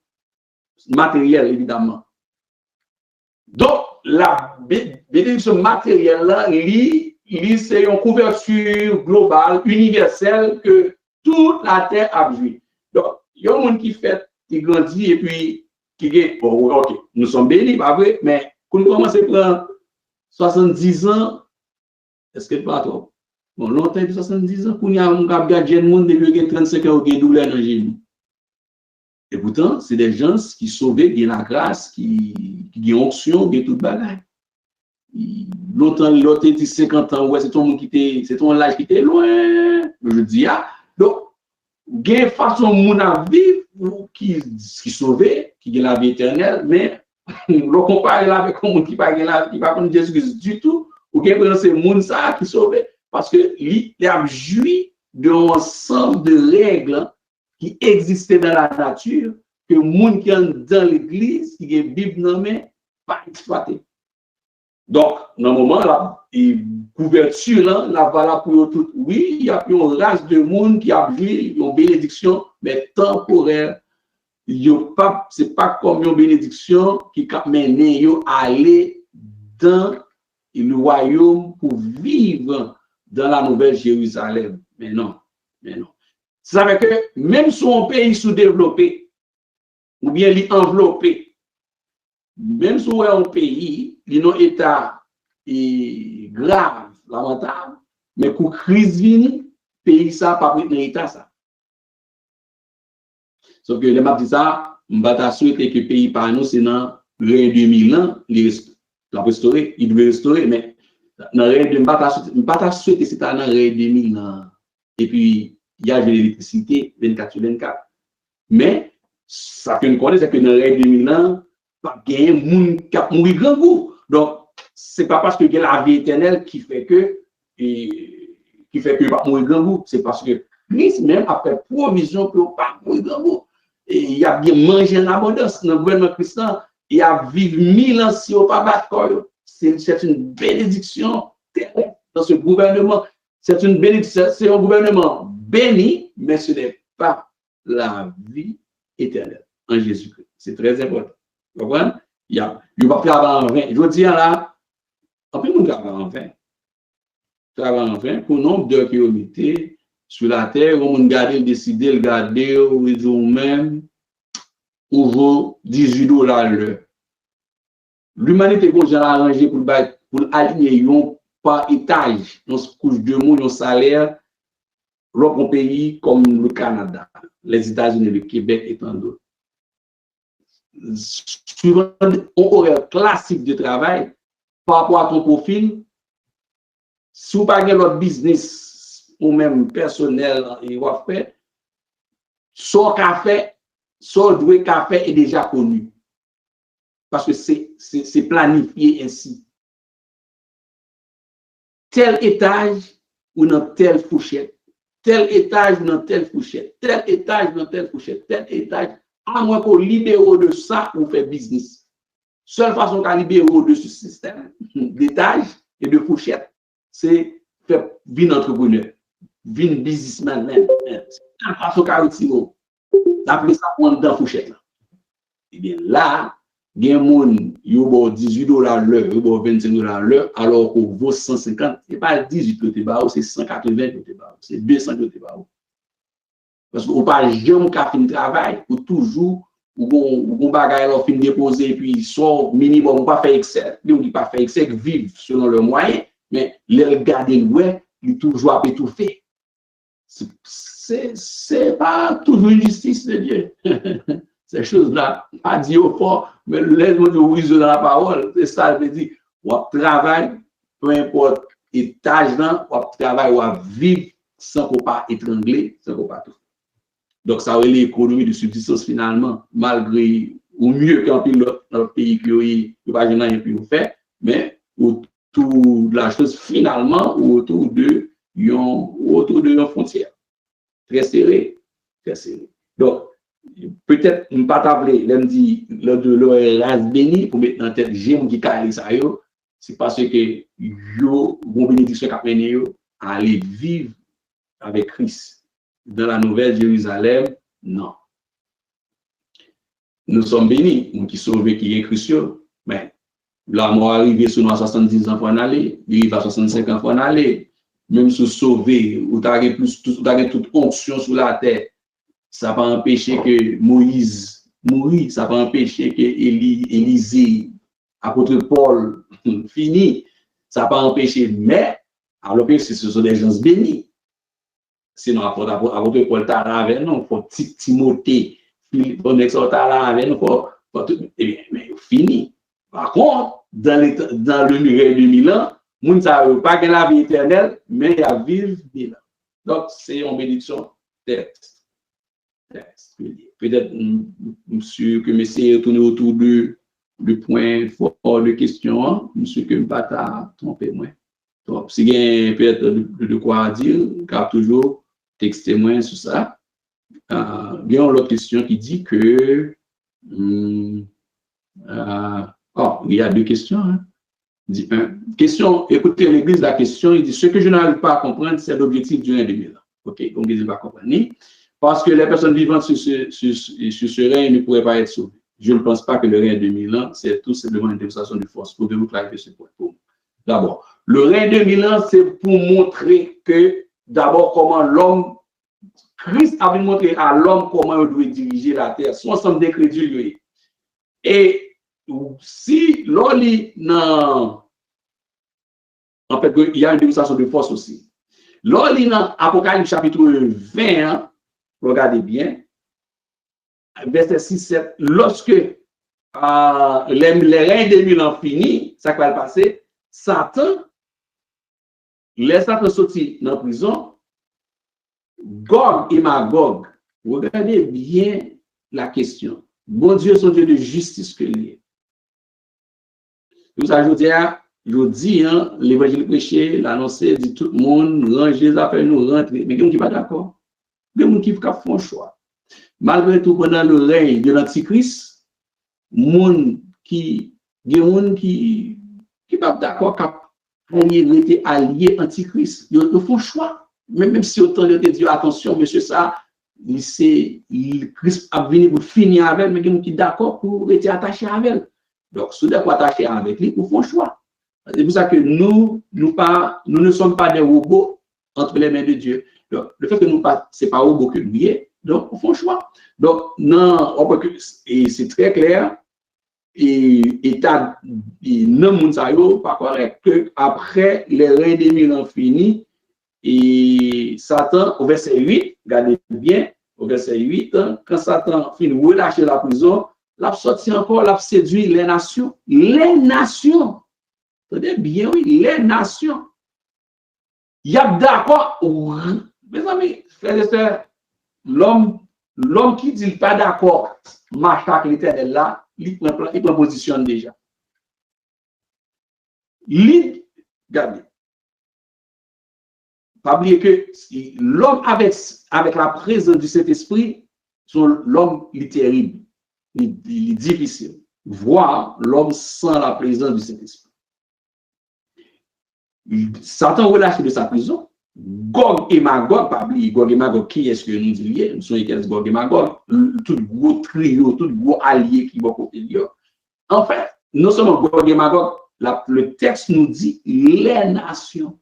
Matériel, évidemment. Donc, la bénédiction matérielle, là, c'est une couverture globale, universelle, que toute la terre a joué. Donc, il y a un monde qui fait, qui grandit et puis qui dit, oh, ok, nous sommes bénis, pas vrai, mais quand nous commençons à prendre 70 ans, est-ce que pas trop? Bon, longtemps, 70 ans, pour nous, on a gardé le monde depuis 35 ans, qui douleur dans le genou. Et pourtant, c'est des gens qui sauvent, qui ont la grâce, qui ont onction, qui ont tout le bagage. Longtemps, l'autre dit 50 ans, ouais, c'est ton âge qui était loin. Je dis, ah, donc, il y a une façon de vivre qui sauve, qui a la vie éternelle, mais le comparer avec un monde qui n'a pas de Jésus du tout, ou bien que c'est monde ça qui sauve, parce que il a joui d'un ensemble de règles qui existaient dans la nature, que le monde qui est dans l'église, qui est Bible nommé, pas exploité. Donc, dans le moment, la couverture, là, la valable pour tout. Oui, il y a une race de monde qui a vu une bénédiction, mais temporaire. Ce n'est pas comme une bénédiction qui a mené à aller dans le royaume pour vivre dans la nouvelle Jérusalem. Mais non, mais non. Ça veut dire que même si un pays sous-développé, ou bien enveloppé, même si on est un pays, il y a un état grave, lamentable, mais pour crise vini, pays ça pas pris dans l'état ça. Sauf que les maps disent ça, on va souhaiter que le pays par nous, c'est dans les 2000 ans, il doit restaurer, il devait restaurer, mais dans les 2000 ans, on ne va pas souhaiter que c'est dans les 2000 ans. Et puis, il y a de l'électricité 24 sur 24. Mais, ça que nous connaissons, c'est que dans les 2000 ans, il y a des gens qui ont mouru grand goût. Donc, ce n'est pas parce que il y a la vie éternelle qui fait que pas mourir grand goût. C'est parce que Christ même a fait provision pour ne pas mourir grand goût. Et il a bien mangé en abondance dans le gouvernement chrétien. Il a vécu 1000 ans si on ne pas battre. C'est une bénédiction terrestre dans ce gouvernement. C'est une bénédiction, c'est un gouvernement béni, mais ce n'est pas la vie éternelle en Jésus-Christ. C'est très important. Vous comprenez? Il ne va pas avoir en vain. Je veux dire là, en plus, nous travaillons en vain. Travaillons en vain pour le nombre d'heures qui ont été sur la terre, on garde, décider, le garder, ou même, ou vaut $18 l'heure. L'humanité, qu'on a arrangé pour aligner par étage, dans ce couche de monde, un salaire, l'autre pays comme le Canada, les États-Unis, le Québec et tant d'autres. Suivant un horaire classique de travail, par rapport à ton profil, si vous n'avez pas l'autre business ou même personnel, et vous fait, son café, son doué café est déjà connu. Parce que c'est planifié ainsi. Tel étage ou dans telle fourchette, tel étage ou dans telle fourchette, tel étage ou dans telle fourchette, tel étage, à moins qu'on libère de ça pour faire business. Seule façon qu'on libère de ce système d'étage et de fourchette, c'est faire vivre entrepreneur, vivre businessman même. C'est la façon qu'on retire. D'après ça, on est dans la fourchette. Et bien là, il y a des gens qui ont $18 l'heure, ils ont $25 l'heure, alors qu'on vaut 150, ce n'est pas 18 c'est 180 c'est 200 parce qu'on ne peut pas jamais faire un travail pour toujours, ou on bagaille leur film déposé, puis soit minimum, on ne peut pas faire excès, on ne peut pas faire excès, vivre selon leurs moyens, mais les regarder, ouais, ils toujours à étouffer. C'est pas toujours une justice de Dieu. Ces choses-là, pas dit au fort, mais les mots de wisdom dans la parole, c'est ça, je dis, on travaille, peu importe étage là, on travaille, on vivre sans qu'on pas étrangler, sans qu'on pas tout. Donc, ça va l'économie de subsistance finalement, malgré, ou mieux qu'un pilote dans le pays qui n'a pas rien pu faire, mais autour de la chose finalement, ou autour de une frontière. très serré. Très serré. Donc, peut-être, je ne pas t'appeler, là, me dit, le de l'orace béni, pour mettre dans tête, j'ai mon qui calé ça, c'est parce que yo, bon bénédiction qu'a mené à aller vivre avec Christ dans la nouvelle Jérusalem. Non. Nous sommes bénis, nous qui sauvés, qui est Christ, mais la mort arrivée sur nous à 70 ans pour en aller, il va à 65 ans pour en aller, même si sauvé, ou t'as toute onction sur la terre, ça n'a pas empêché que Moïse mourit, ça n'a pas empêché que Élisée, apôtre Paul, fini, ça n'a pas empêché, mais, alors que ce sont des gens bénis. Sinon, apôtre Paul t'a avec nous, pour Timothée, on exhorte avec nous, eh bien, mais fini. Par contre, dans le milieu de 2000 ans, nous ne savons pas que la vie éternelle, mais il y a vivre 1000 ans. Donc, c'est une bénédiction texte. Peut-être, monsieur, que monsieur est tourné autour du point fort de question, monsieur, que je ne pas tromper moi. Donc, si il y a peut-être de quoi dire, car toujours texter moi sur ça. Il y a une autre question qui dit que il y a deux questions. Hein. Question, écoutez l'Église, la question, il dit ce que je n'arrive pas à comprendre, c'est l'objectif du règne de 2000 ans. Ok, donc il ne pas comprendre. Parce que les personnes vivantes sur ce règne ne pourraient pas être sauvées. Je ne pense pas que le règne de 2000 ans, c'est tout simplement une démonstration de force. Pouvez-vous clarifier ce point? D'abord, le règne de 2000 ans, c'est pour montrer que, d'abord, comment l'homme, Christ a montré à l'homme comment il doit diriger la terre, son ensemble d'incrédulité. Et si l'homme, en fait, il y a une démonstration de force aussi. L'homme, dans Apocalypse chapitre 20, hein, regardez bien, verset 6-7, lorsque les règnes de 1000 ans finis, ça va passer, Satan, les Satan sorti dans la prison, Gog et Magog, regardez bien la question. Bon Dieu, son Dieu de justice que lui est. Tout ça, je dis, hein, l'évangile prêché, l'annoncer, dit tout le monde, ranger les affaires, nous rentrer. Mais il y a des gens qui ne sont pas d'accord. Il y a des gens qui font un choix. Malgré tout, pendant le règne de l'Antichrist, il y a des gens qui ne sont pas d'accord, qui été alliés Antichrist. Ils font choix. Même si autant de Dieu, attention, monsieur, ça, Christ a venu pour finir avec, mais il y a des gens qui sont d'accord pour être attachés avec elle. Donc, si vous êtes attaché avec lui, vous faites un choix. C'est pour ça que nous ne sommes pas des robots entre les mains de Dieu. Donc, le fait que nous pas, c'est pas robot que nous y est, donc on fait un choix. Donc, non, et c'est très clair, et non, moun sa yo, pas correct, que après les règnes des 1000 ans finis, et Satan, au verset 8, regardez bien, au verset 8, quand Satan finit de relâcher la prison, l'a sorti encore, l'a séduit les nations. Les nations. Tenez bien, oui, les nations. Il y a d'accord. Mes amis, frères et sœurs, l'homme qui dit pas d'accord, marche avec l'Éternel là, il prend position déjà. Regardez. Pas oublier que l'homme avec la présence du Saint-Esprit, l'homme il est terrible. Il est difficile. Voir l'homme sans la présence du Saint-Esprit. Satan relâché de sa prison. Gog et Magog, pas oublier Gog et Magog, qui est-ce que nous disons? Nous sommes Gog et Magog, tout gros trio, tout gros allié qui va côté de lui. En fait, nous sommes Gog et Magog. Le texte nous dit les nations.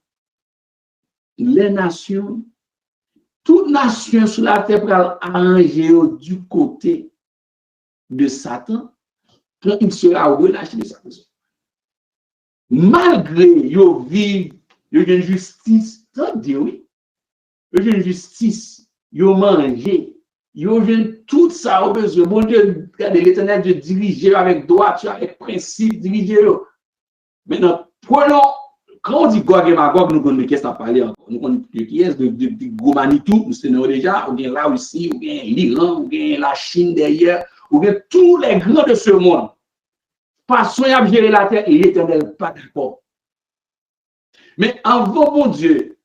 Les nations. Toute nation sur la terre pour arranger du côté de Satan quand il sera relâché de sa prison. Malgré yo vivent, yo une justice, oui, yo une justice, yo manger, yo tout ça au besoin. Bon Dieu, regardez l'Éternel Dieu diriger avec droiture, avec principe, diriger. Maintenant, prenons, quand on dit Gog et Magog, nous connaissons qu'est-ce qu'on parle encore. Nous connaissons qui est de gros Manitou, nous savons déjà, ou bien là aussi, ou bien l'Iran, ou bien la Chine derrière, ou bien tous les grands de ce monde. Façon à gérer la terre et l'Éternel pas d'accord. Mais avant bon Dieu,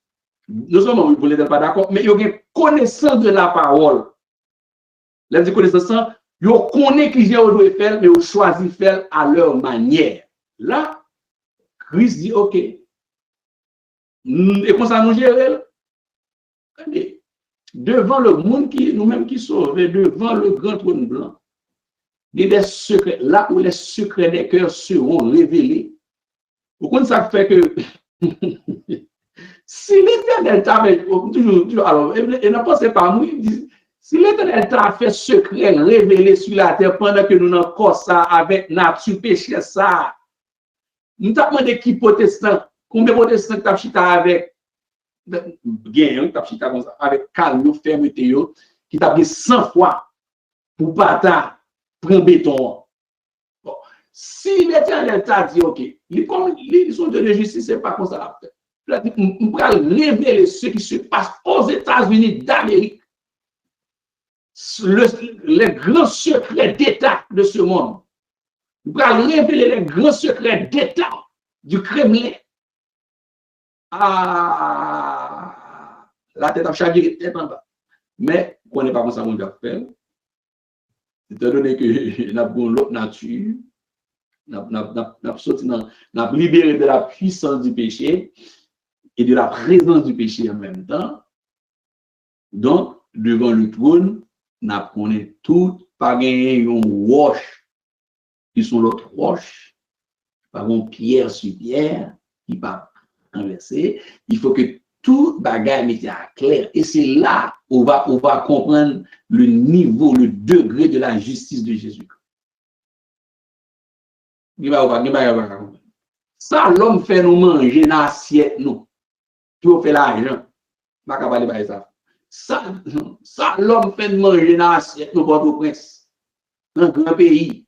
Non seulement vous n'êtes pas d'accord, mais ils ont connaissance de la parole. Là, ils connaissance, ils connaissent qui j'ai doit faire, mais ils choisissent de faire à leur manière. Là, Christ dit, OK. Et comment ça nous gère? Devant le monde qui nous-mêmes qui sauve, devant le grand trône blanc, il y a des secrets, là où les secrets des cœurs seront révélés. Pourquoi ça fait que si l'Éternel t'avait toujours, alors, et ne pensez pas, moi, si l'Éternel t'a fait secret révélé sur la terre pendant que nous n'avons encore ça avec nature péché ça, nous t'avons demandé qui protestant, combien de protestants t'as chita avec gain, t'as chita avec calme, fermeté, qui t'a dit 100 fois pour pas prendre béton. Bon. Si l'Éternel t'a dit, OK, ils sont de justice, c'est pas comme ça. On va révéler ce qui se passe aux États-Unis d'Amérique. Les grands secrets d'État de ce monde. On va révéler les grands secrets d'État du Kremlin. Ah, la tête a chaviré, tête en bas. Mais on n'est pas comme ça, on va faire. Étant donné que nous avons l'autre nature, nous avons libéré de la puissance du péché et de la présence du péché en même temps. Donc, devant le trône, nous connaissons tout, pas gagner une roche, qui sont l'autre roche, pas une pierre sur pierre, qui pas renverser. Il faut que tout bagage mette à clair. Et c'est là où on va comprendre le niveau, le degré de la justice de Jésus. Ça, l'homme fait nous manger dans l'assiette, nous. Tout fait l'argent. Pas capable de faire ça. Ça, l'homme fait nous manger dans l'assiette, nous, Port-au-Prince. Dans un grand pays.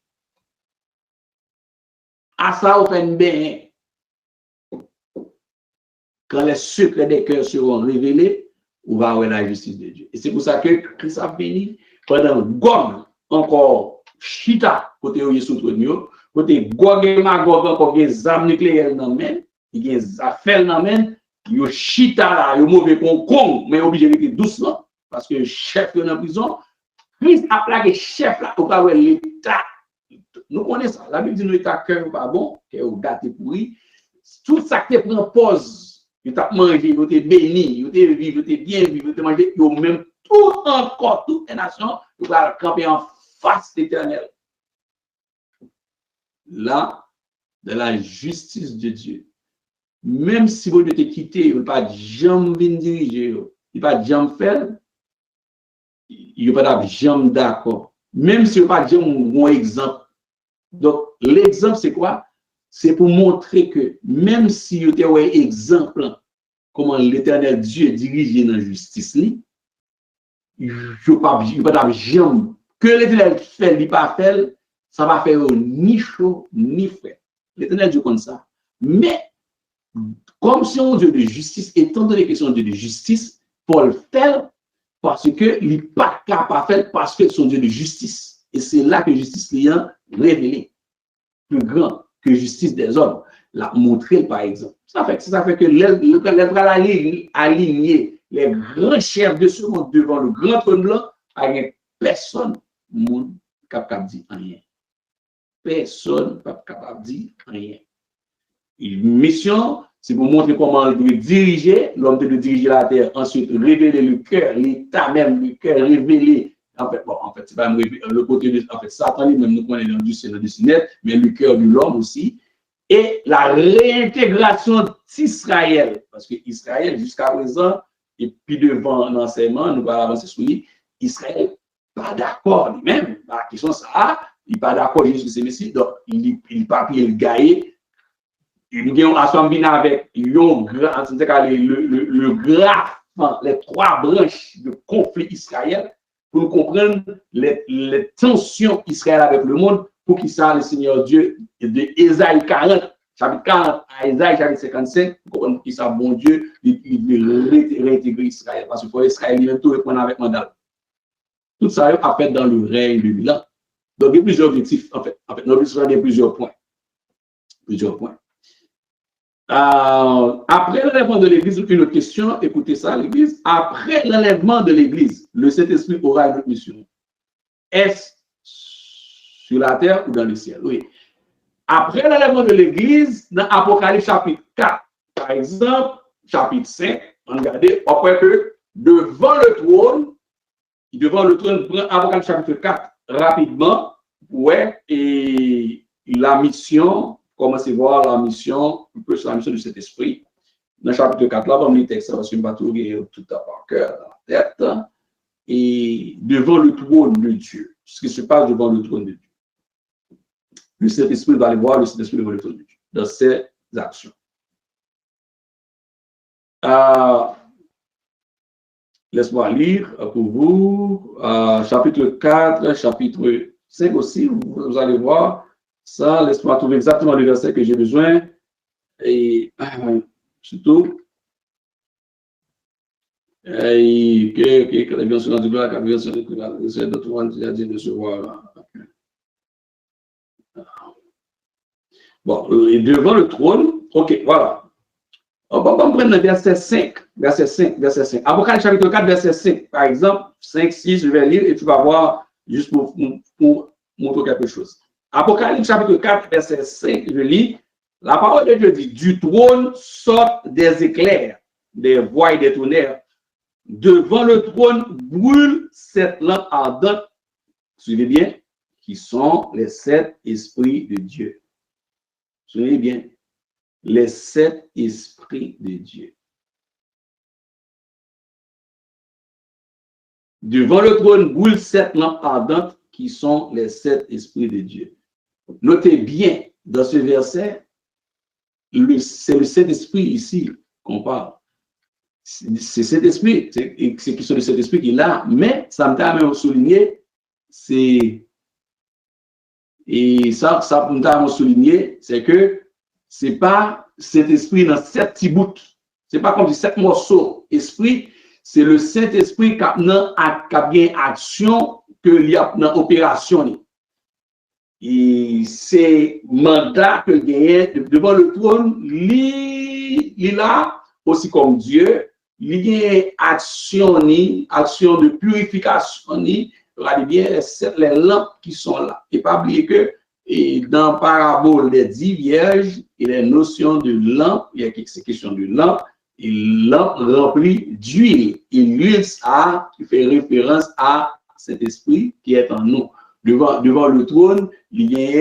À ça, on fait bien. Quand les secrets des cœurs seront révélés, on va avoir la justice de Dieu. Et c'est pour ça que Christ a béni pendant Gog, encore Chita, côté où il est sous le côté Gog et Magog, encore des armes nucléaires dans la main, il y a des affaires dans la main, il y a Chita là, il y a mauvais con, mais obligé de doucement, parce que le chef est en prison. Christ a plaqué chef là, pour avoir l'État. Nous connaissons ça. La Bible dit que l'État cœur pas bon, cœur gâté pourri. Tout ça qui prend pause. Vous avez mangé, vous avez béni, vous avez vécu, vous avez bien vécu, vous avez mangé, vous avez même tout encore, toutes les nations, vous allez camper en face d'Éternel. Là, de la justice de Dieu, même si vous êtes quitté, vous n'avez pas jamais diriger, vous n'avez pas jamais faire, vous n'avez pas jamais d'accord. Même si vous n'avez pas jamais un bon exemple. Donc, l'exemple, c'est quoi? C'est pour montrer que même si vous avez un exemple, comment l'Éternel Dieu dirige dans la justice, il ne pas jamais que l'Éternel fait, il pas fait, ça va faire ni chaud ni frais. L'Éternel Dieu comme ça. Mais, comme c'est un Dieu de justice, étant donné que c'est un Dieu de justice, Paul fait parce que il n'est pas capable de faire parce que c'est un Dieu de justice. Et c'est là que justice l'a révélé. Plus grand que justice des hommes, l'a montré par exemple. Ça fait que les aligner les grands chefs de ce monde devant le grand trône blanc, avec personne monde capable de dire rien. Personne pas capable de dire rien. Une mission, c'est pour montrer comment il doit diriger, l'homme doit diriger la terre, ensuite révéler le cœur, l'état même, le cœur révélé. En fait, c'est pas le côté de Satan, même nous connaissons du Seigneur du Seigneur, mais le cœur de l'homme aussi. Et la réintégration d'Israël, parce que Israël, jusqu'à présent, et puis devant l'enseignement, nous allons avancer sur lui, Israël n'est pas d'accord lui-même. La question, ça, il n'est pas d'accord Jésus c'est Messie, donc il n'est pas pris le gaillé. Il y a un assemblée avec le graphe, les trois branches de conflit Israël, pour nous comprendre les tensions Israël avec le monde, pour qu'il soit le Seigneur Dieu de Ésaïe 40, chapitre 40 à Ésaïe chapitre 55, pour comprendre qu'il soit bon Dieu, il veut réintégrer Israël. Parce que pour Israël, il vient tout répondre avec mandat. Tout ça a fait dans le règne de Milan. Donc, il y a plusieurs objectifs, en fait. Nous avons plusieurs points. Plusieurs points. Après l'enlèvement de l'Église, une autre question, écoutez ça, l'Église. Après l'enlèvement de l'Église, le Saint-Esprit aura une autre mission. Est-ce sur la terre ou dans le ciel? Oui. Après l'enlèvement de l'Église, dans Apocalypse chapitre 4, par exemple, chapitre 5, regardez, après que devant le trône, Apocalypse chapitre 4, rapidement, ouais, et la mission, commencez à voir la mission, un peu sur la mission du Saint-Esprit. Dans le chapitre 4, là, on lit le texte, parce que je ne vais pas tout à par cœur dans la tête, et devant le trône de Dieu, ce qui se passe devant le trône de Dieu. Le Saint-Esprit va aller voir le Saint-Esprit devant le trône de Dieu, dans ses actions. Laisse-moi lire pour vous, chapitre 4, chapitre 5 aussi, vous allez voir ça. Laisse-moi trouver exactement le verset que j'ai besoin. Et surtout, que la version de gloire, la version de gloire, d'autres monde a dit de se voir. Bon, et devant le trône, ok, voilà. On va prendre le verset 5. Apocalypse chapitre 4, verset 5. Par exemple, 5, 6, je vais lire et tu vas voir juste pour montrer quelque chose. Apocalypse chapitre 4, verset 5, je lis. La parole de Dieu dit, du trône sortent des éclairs, des voix et des tonnerres. Devant le trône brûle cette lampe ardente, suivez bien, qui sont les 7 esprits de Dieu. Suivez bien. Les 7 esprits de Dieu. Devant le trône brûle 7 lampes ardentes qui sont les 7 esprits de Dieu. Notez bien, dans ce verset, c'est le Saint-Esprit ici qu'on parle. C'est cet esprit, c'est qui sont le Saint-Esprit qui est là, mais ça me permet de souligner, c'est que c'est pas cet esprit dans 7 petits bouts. C'est pas comme 7 morceaux. Esprit, c'est le Saint-Esprit qui a bien action que il y a dans opération. Et c'est mandat que gagne devant le trône, il là aussi comme Dieu, il y a action de purification, regardez bien les lampes qui sont là. Et pas oublier que et dans parabole des 10 vierges, il y a une notion de lampe, il y a ces questions de lampe, et lampe remplie d'huile. Et l'huile, ça, qui fait référence à cet esprit qui est en nous. Devant le trône, il y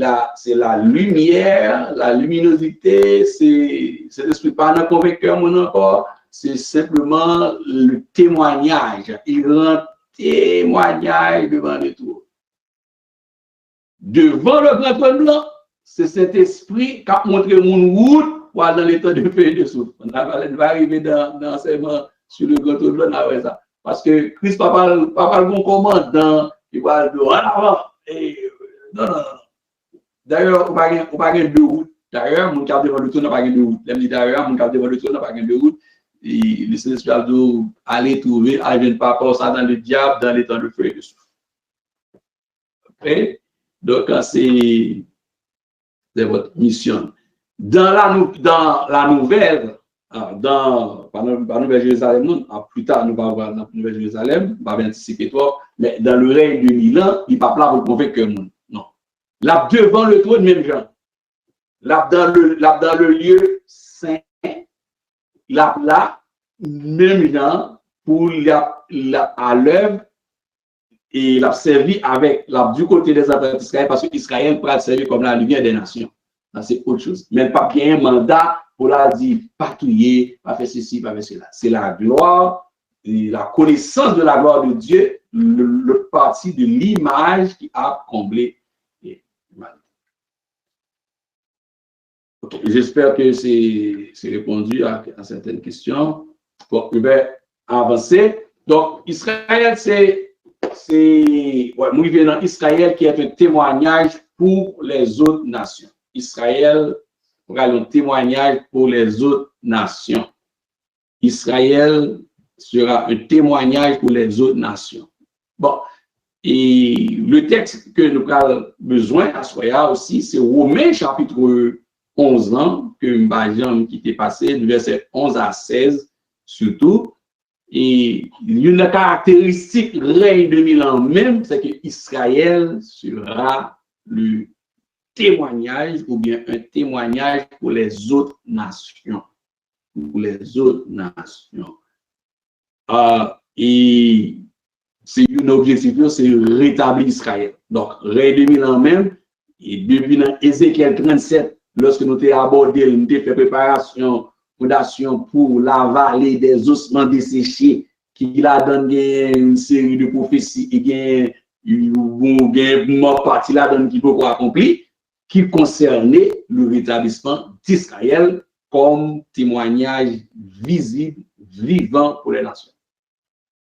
a c'est la lumière, la luminosité, cet esprit pas dans convainceur, mon encore, c'est simplement le témoignage. Il rend témoignage devant le trône. Devant le grand trône blanc, c'est cet esprit qui a montré mon route pour aller dans l'état de paix et de souffle. On va arriver dans l'enseignement sur le grand trône blanc avec ça. Parce que Christ n'a pas le commandant, il va le en avant. Non. D'ailleurs, on n'a pas de route. D'ailleurs, mon cap devant le trône n'a pas de route. D'ailleurs, mon cap devant le trône n'a pas de route. Et le Saint-Esprit a dit, allez trouver, allez ne pas passer ça dans le diable, dans l'état de feu et de souffle. Okay? Donc, c'est votre mission. Dans la nouvelle, dans la Nouvelle Jérusalem, plus tard, nous allons voir la Nouvelle Jérusalem, on va anticiper toi, mais dans le règne de 1000 ans, il ne va pas pour convaincre le monde. Non. Là, devant le trône, même gens. Là, dans le lieu saint, là, même gens, pour à l'œuvre, et il a servi avec du côté des apôtres d'Israël parce qu'Israël peut servir comme la lumière des nations. Ça, c'est autre chose. Mais pas bien un mandat pour la dire, pas crier, pas faire ceci, pas faire cela. C'est la gloire, et la connaissance de la gloire de Dieu, le parti de l'image qui a comblé l'humanité. Okay. J'espère que c'est répondu à certaines questions. Bon, je vais avancer. Donc, Israël, nous vivons dans Israël qui est un témoignage pour les autres nations. Israël sera un témoignage pour les autres nations. Israël sera un témoignage pour les autres nations. Bon, et le texte que nous avons besoin à Soya aussi, c'est Romains chapitre 11 ans, que Mbajam qui était passé, du verset 11 à 16, surtout. Et une caractéristique règne de 1000 ans même, c'est que Israël sera le témoignage ou bien un témoignage pour les autres nations. Pour les autres nations. Et c'est un objectif, c'est rétablir Israël. Donc, règne de 1000 ans même, et depuis dans Ézéchiel 37, lorsque nous avons abordé, nous avons fait préparation, fondation pour la vallée des ossements desséchés, qui a donné une série de prophéties et une partie là donne qui peut accomplir, qui concernait le rétablissement d'Israël comme témoignage visible, vivant pour les nations.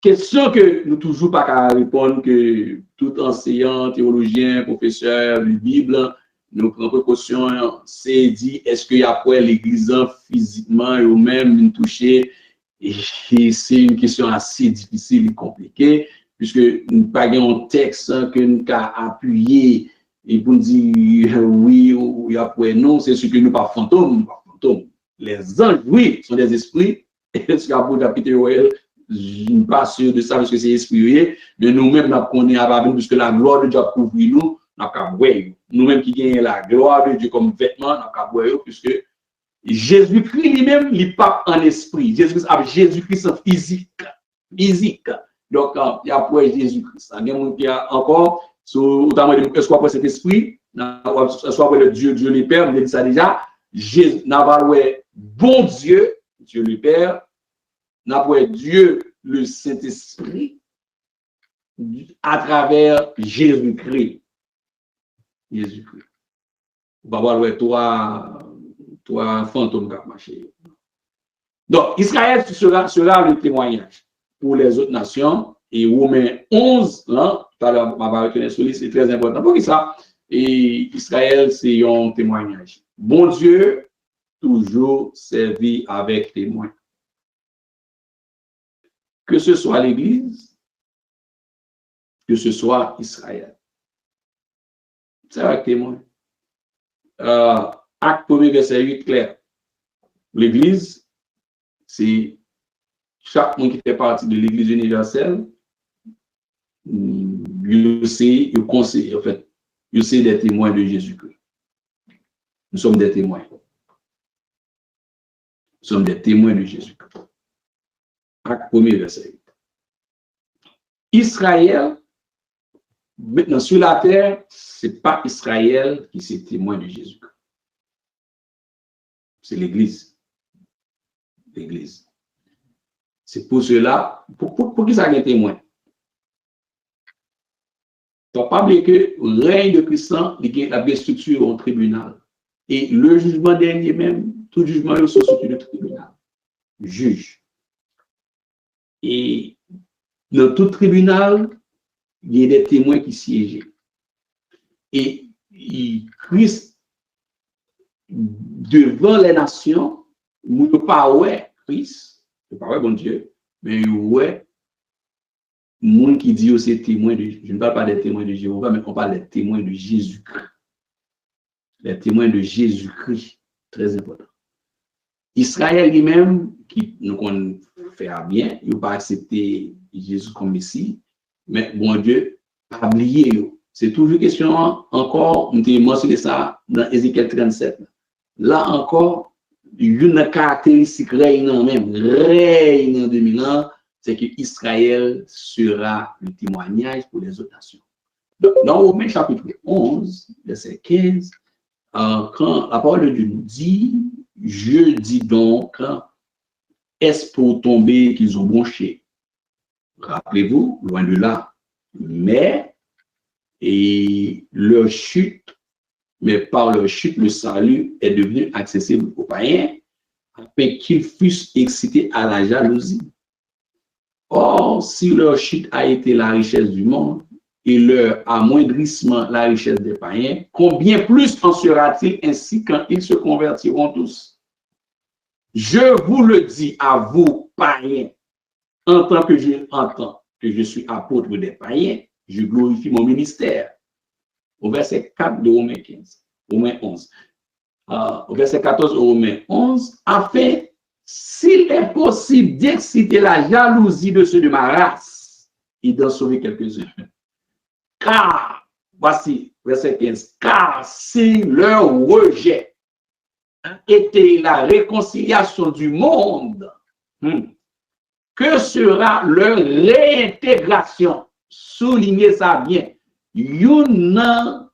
Question que nous toujours pas qu'à répondre que tout enseignant, théologien, professeur de Bible, nous prenons précaution, c'est dit, est-ce qu'il y a quoi l'église physiquement ou même touché? Et c'est une question assez difficile et compliquée, puisque nous n'avons pas un texte que nous avons appuyé et pour nous dire oui ou il y a quoi non, c'est ce que nous pas fantômes, Les anges, oui, sont des esprits. Est-ce qu'il y a beaucoup d'appliquer je ne suis pas sûr de ça parce que c'est inspiré, mais nous-mêmes, nous connaissons avant, puisque la gloire de Dieu couvre nous, nous-mêmes qui gagnons la gloire de Dieu comme vêtement, nous avons puisque Jésus-Christ lui-même, il n'est pas en esprit. Jésus-Christ en physique. Donc, il y a pour Jésus-Christ. Il y a encore, est-ce qu'on cet esprit, est-ce qu'on le Dieu le Père, on a dit ça déjà, bon Dieu, Dieu le Père, n'a Dieu le Saint-Esprit à travers Jésus-Christ. Jésus-Christ. On va voir toi fantôme qui a marché. Donc, Israël sera le témoignage pour les autres nations. Et Romains 11, là, tout à l'heure, on va retenir sur c'est très important. Pour ça, et Israël, c'est un témoignage. Bon Dieu, toujours servi avec témoin. Que ce soit l'Église, que ce soit Israël. C'est avec témoin. Acte 1er, verset 8, clair. L'Église, c'est chaque monde qui fait partie de l'Église universelle, il sait, il conseille, en fait, il sait des témoins de Jésus-Christ. Nous sommes des témoins. Nous sommes des témoins de Jésus-Christ. Acte 1er, verset 8. Israël, maintenant sur la terre, ce n'est pas Israël qui est témoin de Jésus-Christ. C'est l'Église. L'Église. C'est pour cela, pour qui ça est témoin? Il ne faut pas oublier que le règne de Christ, il y a la structure au tribunal. Et le jugement dernier même, tout jugement est sur le tribunal. Juge. Et dans tout tribunal, il y a des témoins qui siègent. Et Christ, devant les nations, nous ne pas ouais Christ, ne pas ouais bon Dieu, mais ouais, monde qui dit aussi témoin de, je ne parle pas des témoins de Jéhovah, mais on parle des témoins de Jésus-Christ. Les témoins de Jésus-Christ, très important. Israël lui-même, qui nous fait bien, il n'a pas accepté Jésus comme Messie, mais bon Dieu, pas oublié. C'est toujours question, encore, on a mentionné ça dans Ézéchiel 37. Là encore, une caractéristique règne même, règne en 2000 ans, c'est que Israël sera le témoignage pour les autres nations. Donc, dans Romains chapitre 11, verset 15, quand la parole de Dieu nous dit, je dis donc, est-ce pour tomber qu'ils ont bronché? Rappelez-vous, loin de là, mais leur chute, mais par leur chute, le salut est devenu accessible aux païens, afin qu'ils fussent excités à la jalousie. Or, si leur chute a été la richesse du monde et leur amoindrissement la richesse des païens, combien plus en sera-t-il ainsi quand ils se convertiront tous? Je vous le dis à vous, païens, en tant que je entends que je suis apôtre des païens, je glorifie mon ministère. Au verset 4 de Romains 15, Romains 11. au verset 14 au Romains 11, afin, s'il est possible d'exciter la jalousie de ceux de ma race et d'en sauver quelques-uns. Car, voici, verset 15, car si leur rejet était la réconciliation du monde, que sera leur réintégration? Soulignez ça bien. Un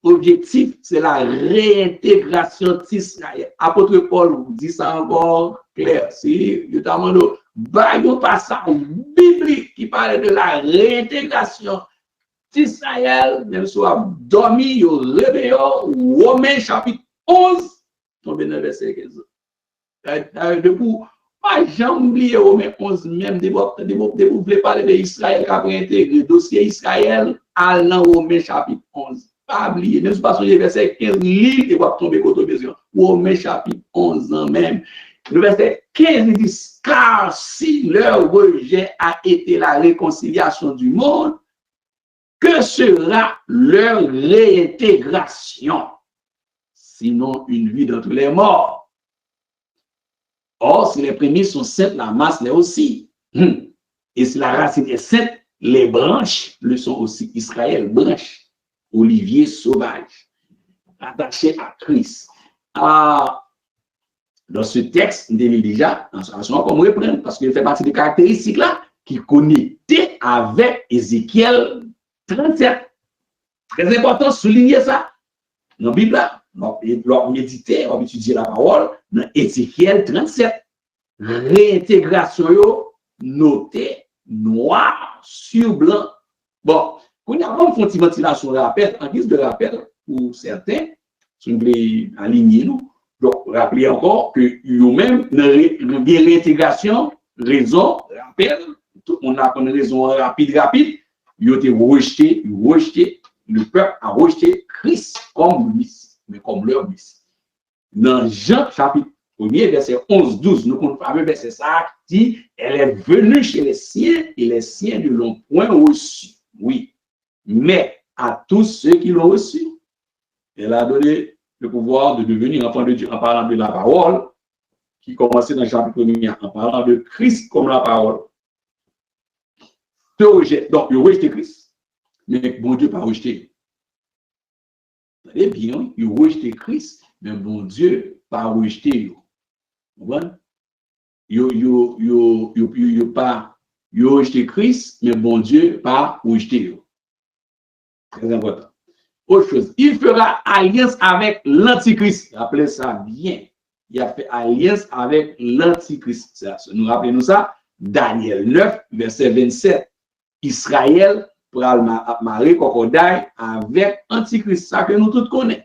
objectif, c'est la réintégration d'Israël. Apôtre Paul dit ça encore clair. C'est notamment le passage biblique qui parle de la réintégration d'Israël, même soit dormi, au réveil, Romains chapitre 11, tombé dans le verset 15. Depuis, pas jamais oublier Romains 11, même de vous voulez parler d'Israël qui a intégré le dossier Israël à Romains chapitre 11. Pas oublier, même si vous passez le verset 15, livre et vous tomber contre besoin. Romains chapitre 11 même. Le verset 15 dit, car si leur rejet a été la réconciliation du monde, que sera leur réintégration? Sinon une vie d'entre les morts. Or, si les prémices sont saintes, la masse l'est aussi. Et si la racine est sainte, les branches le sont aussi. Israël, branche, olivier sauvage, attaché à Christ. Dans ce texte, on dit déjà, comme reprendre, parce qu'il fait partie des caractéristiques là, qui connectaient avec Ézéchiel 37. Très important, souligner ça. Dans la Bible, l'on méditer, on étudier la parole, dans Ézéchiel 37. Réintégration, notée, noir sur blanc. Bon, quand on a une ventilation rappel, en guise de rappel, pour certains, si vous voulez aligner nous, donc rappelez encore que nous-mêmes, nous réintégration, raison, rappel, on a une raison rapide, ils ont été rejetés, le peuple a rejeté Christ comme Messie, mais comme leur Messie. Dans Jean chapitre 1er, verset 11-12, nous comprenons le verset ça dit, elle est venue chez les siens et les siens ne l'ont point reçu. Oui, mais à tous ceux qui l'ont reçu, elle a donné le pouvoir de devenir enfant de Dieu en parlant de la parole, qui commençait dans le chapitre 1er, en parlant de Christ comme la parole. Donc, il rejette Christ, mais bon Dieu pas rejeté. Vous savez bien, il rejette Christ, mais bon Dieu pas rejeté. Vous voyez? Il rejeté Christ, mais bon Dieu pas rejeté. Très important. Autre chose, il fera alliance avec l'Antichrist. Rappelez ça bien. Il a fait alliance avec l'Antichrist. Nous rappelons ça, Daniel 9, verset 27. Israël pour marier crocodile avec Antichrist. Ça que nous tous connaissons.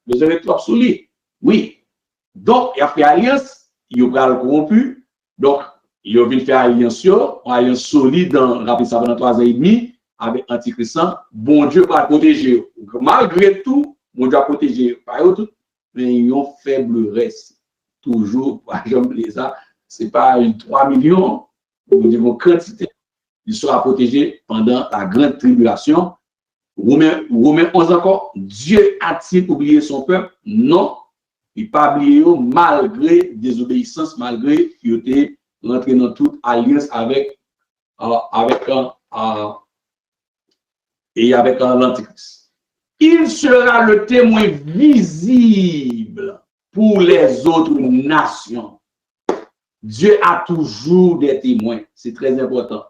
Vous avez trop souligné. Oui. Donc, il a fait alliance, il a le corrompu. Donc, il a fait alliance, une alliance solide dans pendant 3 ans et demi avec Antichrist. Bon Dieu va protéger. Malgré tout, bon Dieu va protéger. Pas tout, mais ils ont faible reste. Toujours, par exemple, ça, ce n'est pas 3 millions, nous devons quantité. Il sera protégé pendant la grande tribulation. Romains 11 encore, Dieu a-t-il oublié son peuple? Non, il n'a pas oublié malgré désobéissance, malgré qu'il était rentré dans toute alliance avec l'Antichrist. Il sera le témoin visible pour les autres nations. Dieu a toujours des témoins, c'est très important.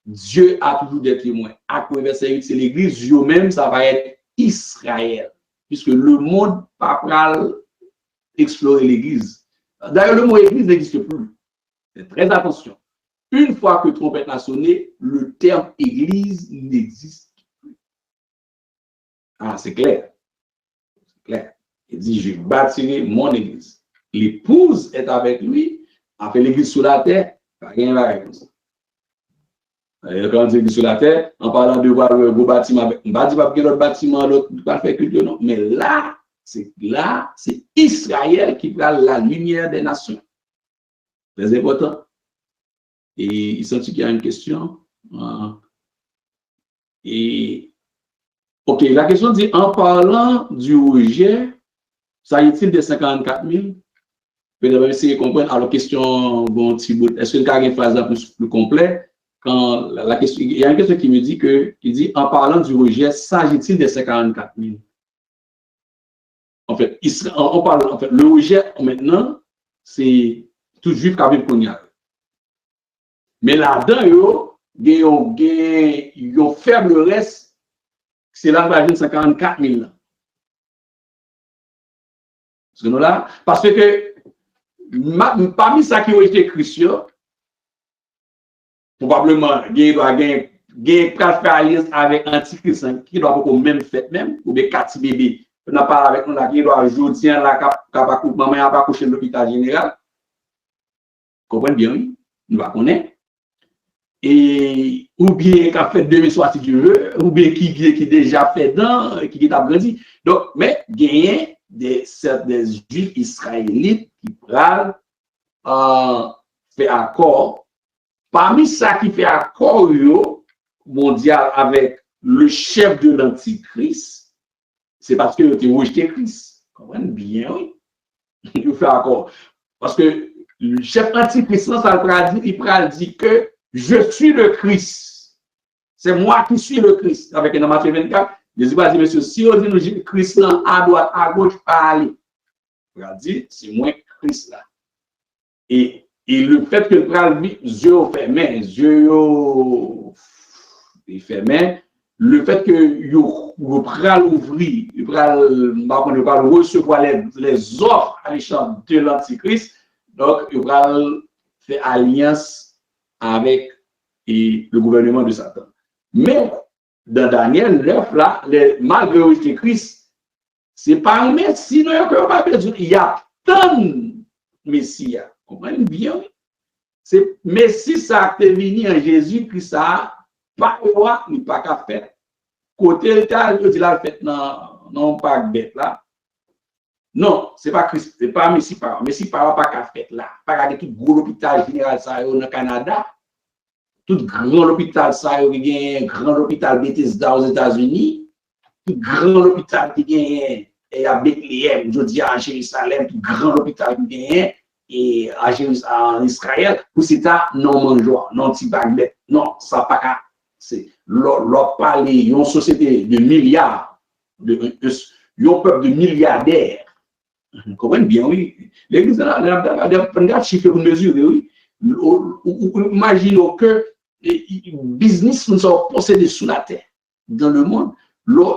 Dieu a toujours des témoins. Après verset 8, c'est l'église, même ça va être Israël, puisque le monde pas va explorer l'église. D'ailleurs, le mot église n'existe plus. Faites très attention. Une fois que trompette a sonné, le terme église n'existe plus. Ah, c'est clair. C'est clair. Il dit, je bâtirai mon église. L'épouse est avec lui, a fait l'église sur la terre, rien ne va comme ça. Quand on dit sur la terre, en parlant de voir le beau bâtiment, on va dire pas que l'autre bâtiment, l'autre pas faire culture, non. Mais là, c'est Israël qui prend la lumière des nations. Très important. Et il sentit qu'il y a une question. Et ok, la question dit, en parlant du rejet, Ça est-il de 54 000? Peut-être essayer de comprendre. Alors, question, bon, Thibaut, est-ce que le cas une phrase plus complet? Quand la question, il y a une question qui me dit qui dit, en parlant du rejet, s'agit-il de 54 000? En fait, on parle, en fait, le rejet, maintenant, c'est tout juif qui a vu qu'on y a. Mais là-dedans, il y a un faible reste, c'est là que 54 000. Parce que parmi ça qui ont été écrit, probablement, il doit gagner faire alliance avec Antichrist qui doit beaucoup même fait même, ou bien 4 bébés. On n'a pas avec nous là, qui doit aujourd'hui, là, maman n'a pas couché l'hôpital général. Vous comprenez bien, oui? Nous la connaissons. Et ou bien qui a fait 2000 si tu veux, ou bien qui déjà fait dans, qui a grandi. Donc, mais gagner des juifs israélites qui prennent fait accord. Parmi ça qui fait accord mondial avec le chef de l'Antichrist, c'est parce que tu as rejeté Christ. Vous comprenez bien, oui? Il fait accord. Parce que le chef Antichrist, il dit que je suis le Christ. C'est moi qui suis le Christ. Avec un Matthieu 24, Jésus va dire, monsieur, si on dit nous Christ là, à droite, à gauche, pas aller. Il va dire, c'est moi Christ là. Et le fait que le pral yeux fermés, le fait que le pral ouvrir, le pral recevoir les offres à l'échelle de l'Antichrist, donc le pral fait alliance avec le gouvernement de Satan. Mais dans Daniel 9, là, malgré le Christ, c'est pas un Messie, il y a tant de Messie. Vous comprenez bien? C'est Messie, ça a venu en Jésus-Christ, ça pas roi, ni pas qu'à faire. Côté l'État, il dit la fête, non, pas bête là. Non, c'est pas Christ, c'est pas Messie par Messie par pas qu'à faire là. Pas qu'à tout gros hôpital général ça au Canada. Tout grand hôpital ça il y a un grand hôpital Bethesda aux États-Unis. Tout grand hôpital qui gagne et à Bethléem, je dis à Jérusalem, tout grand hôpital qui gagne et en Israël, pour c'est ça, non mangeoire, non petit baguette, non, ça pas qu'à, c'est, l'on parle, une société de milliards, un peuple de milliardaires, vous comprenez bien, oui, l'église, regarde chiffre pour mesurer, oui, imaginez que business nous sont possédés sous la terre, dans le monde,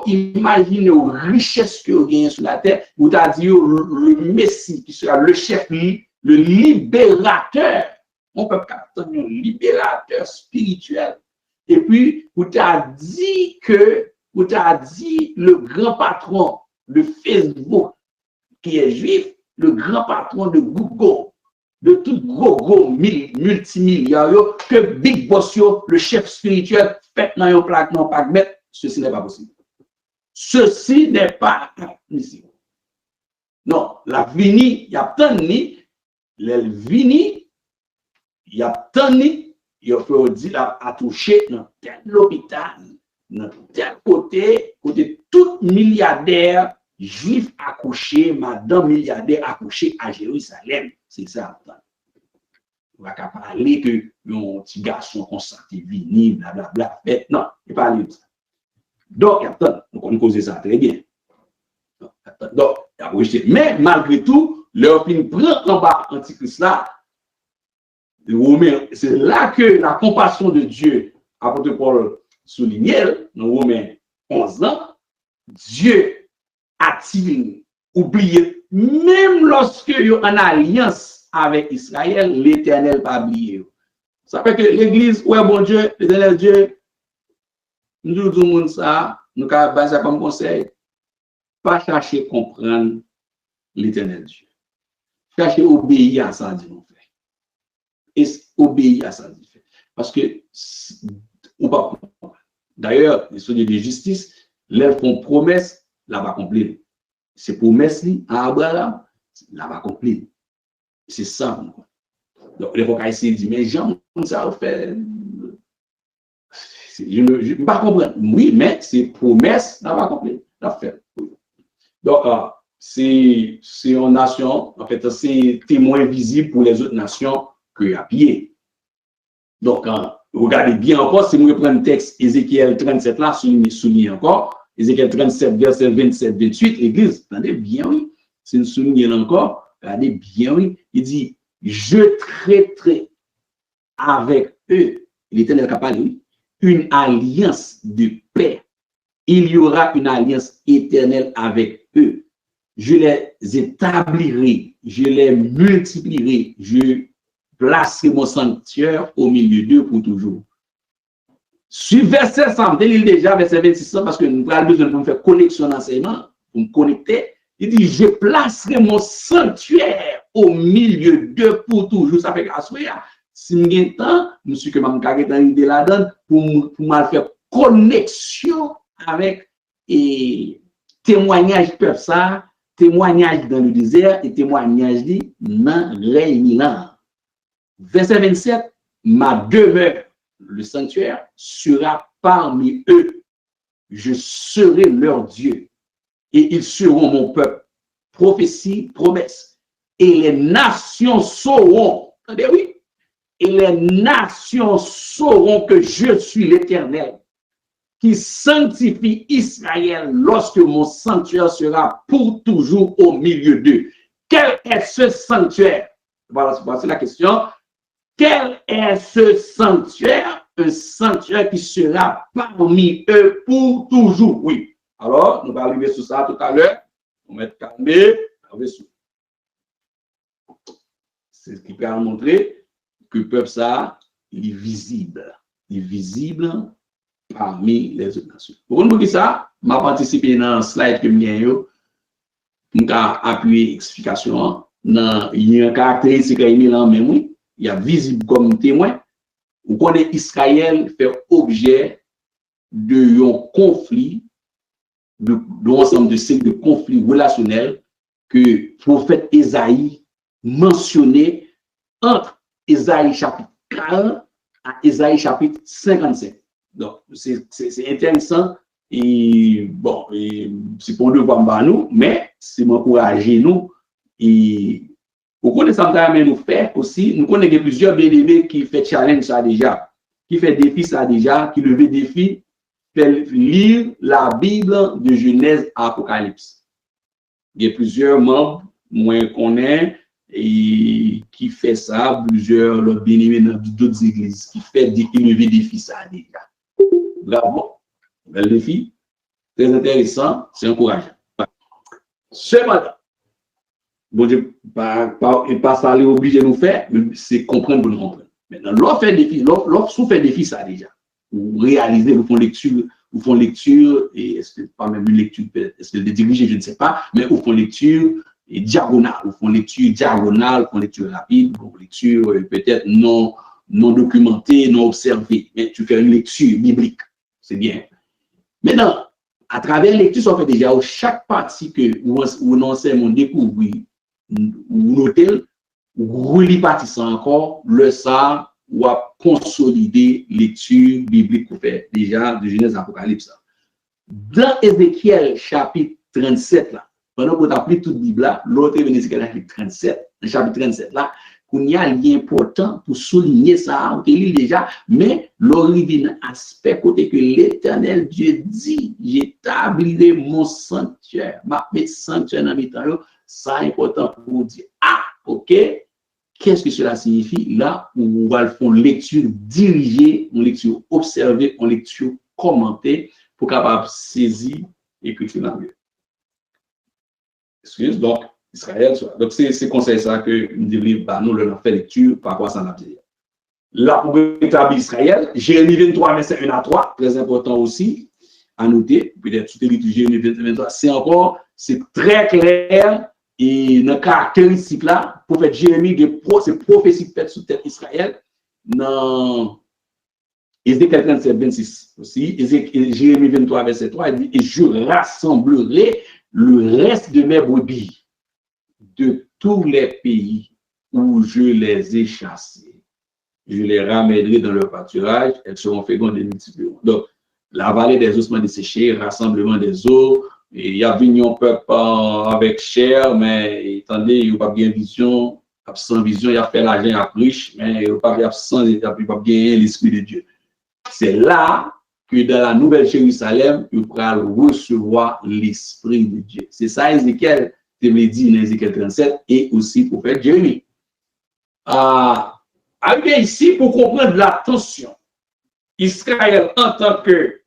imaginez les richesses que vous gagnez sur la terre, vous avez dit le Messie qui sera le chef, le libérateur, on peut capter un libérateur spirituel. Et puis, vous avez dit le grand patron de Facebook qui est juif, le grand patron de Google, de tout gros multimilliardaire, que Big Boss, le chef spirituel, fait dans un plaque, non pas mettre, ceci n'est pas possible. Ceci n'est pas admissible. Non, la vini, il y a tant ni, les vini, il y a tant ni, il faut dire à toucher dans tel hôpital, dans tel côté tout milliardaire juif accouché, madame milliardaire accouché à Jérusalem. C'est ça. On va pas parler que un petit garçon constaté vini, blablabla. Non, il pas parler de ça. Donc, on cause ça très bien. Donc, mais malgré tout, leur fin prend en bas Antichrist là. C'est là que la compassion de Dieu, apôtre Paul soulignait, dans Romains 11 ans, Dieu a-t-il oublié, même lorsque il y a une alliance avec Israël, l'Éternel n'a pas oublié. Ça fait que l'Église, ouais, bon Dieu, l'Éternel Dieu, nous disons ça, nous avons basé comme conseil, pas chercher à comprendre l'Éternel Dieu. Chercher à obéir à ça, dit mon frère. Et obéir à ça, dit fait. Parce que, on va comprendre. D'ailleurs, les soldats de justice, leur font promesse, là va accomplir. Ces promesses à Abraham, là va accomplir. C'est ça. Donc, les gens essaient de dire, mais Jean, ça fait. Je ne vais pas comprendre. Oui, mais ces promesses, là va accomplir. Là fait. Donc, c'est une nation, en fait, c'est témoin visible pour les autres nations que à pied. Donc, regardez bien encore, si vous prenez le texte Ézéchiel 37 là, souligne encore, Ézéchiel 37, verset 27, 28, l'Église, attendez bien, oui, c'est une souligne encore, regardez bien, oui, il dit, je traiterai avec eux, l'Éternel a parlé, oui, une alliance de paix. Il y aura une alliance éternelle avec eux. Je les établirai, je les multiplierai, je placerai mon sanctuaire au milieu d'eux pour toujours. Sur verset 100, déjà, verset 26, parce que nous avons besoin de nous faire connexion d'enseignement, pour me connecter. Il dit, je placerai mon sanctuaire au milieu d'eux pour toujours. Ça fait grâce à si je suis temps, je suis que je vais dans l'idée là-dedans pour me faire connexion avec et témoignage peuple ça, témoignage dans le désert et témoignage dans réunion. Verset 27, ma demeure, le sanctuaire, sera parmi eux. Je serai leur Dieu et ils seront mon peuple. Prophétie, promesse. Et les nations sauront, attendez, oui, et les nations sauront que je suis l'Éternel, qui sanctifie Israël lorsque mon sanctuaire sera pour toujours au milieu d'eux. Quel est ce sanctuaire? Voilà, c'est la question. Quel est ce sanctuaire? Un sanctuaire qui sera parmi eux pour toujours. Oui. Alors, nous allons arriver sur ça tout à l'heure. On va être calmé. C'est ce qui peut montrer que le peuple ça, il est visible. Il est visible parmi les autres nations. Pour nous dire ça, je vais participer dans un slide que je vais appuyer l'explication. Il y a un caractéristique qui est là même, oui. Il y a visible comme témoin. Vous connaissez Israël fait objet d'un conflit, d'un ensemble de cycles de conflits relationnels que le prophète Ésaïe mentionnait entre Ésaïe chapitre 40 à Ésaïe chapitre 57. Donc, c'est intéressant et bon, c'est pour nous voir nous, mais c'est m'encourager nous et vous connaissez ça, mais nous faire aussi, nous connaissons plusieurs bien-aimés qui font challenge ça déjà, qui fait défi ça déjà, qui levait défi, fait lire la Bible de Genèse à Apocalypse. Il y a plusieurs membres, moins qu'on est, et qui fait ça, plusieurs bien-aimés dans d'autres églises, qui lever défi ça déjà. Bravo, bel défi, très intéressant, c'est encourageant. Cependant, bon Dieu, pas ça les obligé de nous faire, c'est comprendre pour nous comprendre. Maintenant, l'offre fait défi, l'offre fait défi ça déjà. Vous réalisez, vous font lecture, et est-ce que pas même une lecture, est-ce que de diriger, je ne sais pas, mais vous font lecture et diagonale, vous font lecture diagonale, vous font lecture rapide, vous font lecture peut-être non documentée, non observée, mais tu fais une lecture biblique, c'est bien. Maintenant, à travers la lecture, ça fait déjà chaque partie que vous enseignez, on découvre, vous notez, vous relis encore, le ça, ou à consolider lecture biblique qu'on fait déjà de Genèse à Apocalypse. Dans Ézéchiel chapitre 37, là, pendant qu'on applique toute la Bible là, l'autre est Ézéchiel chapitre 37, le chapitre 37 là, qu'on y a un lien important pour souligner ça, on te lit déjà, mais l'origine aspect côté que l'Éternel Dieu dit, j'établirai mon sanctuaire, ma sanctuaire dans mes temps, ça est important pour dire, ah, ok, qu'est-ce que cela signifie? Là, on va faire une lecture dirigée, une lecture observée, une lecture commentée pour capable saisir l'écriture dans le excuse, donc, Israël. Donc, c'est conseil ça que nous devons nous leur faire lecture par rapport à ça. Là, pour établir Israël, Jérémie 23, verset 1 à 3, très important aussi à noter, peut-être tout est liturgie Jérémie 23, c'est très clair. Et dans la caractéristique là, le prophète Jérémie, c'est prophétie faite sous tête Israël, dans Ézéchiel 37, 26 aussi, Jérémie 23, verset 3, il dit, et je rassemblerai le reste de mes brebis de tous les pays où je les ai chassés. Je les ramènerai dans leur pâturage, elles seront fécondes et multiplieront. Donc, la vallée des ossements desséchés, rassemblement des eaux, Et il y a venu un peuple avec chair, mais attendez, il n'y a pas bien vision, absent vision, il a fait l'argent à riche, mais il n'y a pas absent, il n'y a pas bien l'Esprit de Dieu. C'est là que dans la Nouvelle Jérusalem, il pourra recevoir l'Esprit de Dieu. C'est ça, Ézéchiel, te me dit dans Ézéchiel 37, et aussi pour faire Jérémie. Arrivé ici, pour comprendre la tension, Israël en tant que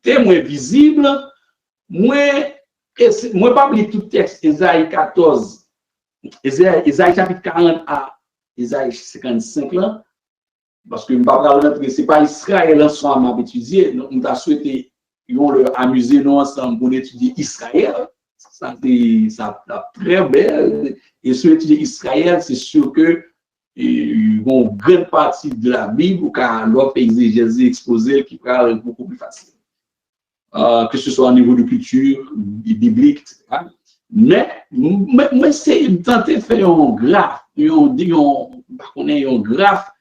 témoin visible, moi pas oublier tout texte, Isaïe 14, Isaïe chapitre 40 à Isaïe 55 là, parce que je ne vais pas rentrer, ce n'est pas Israël ensemble à étudier, nous avons souhaité, ils leur amuser nous ensemble pour étudier Israël, ça c'est très belle, et sur étudier Israël, c'est sûr que une grande partie de la Bible, car l'autre exégèse exposé qui sera beaucoup plus facile. Que ce soit au niveau de culture, biblique, etc. Mais c'est tenter de faire un graphe, un graphe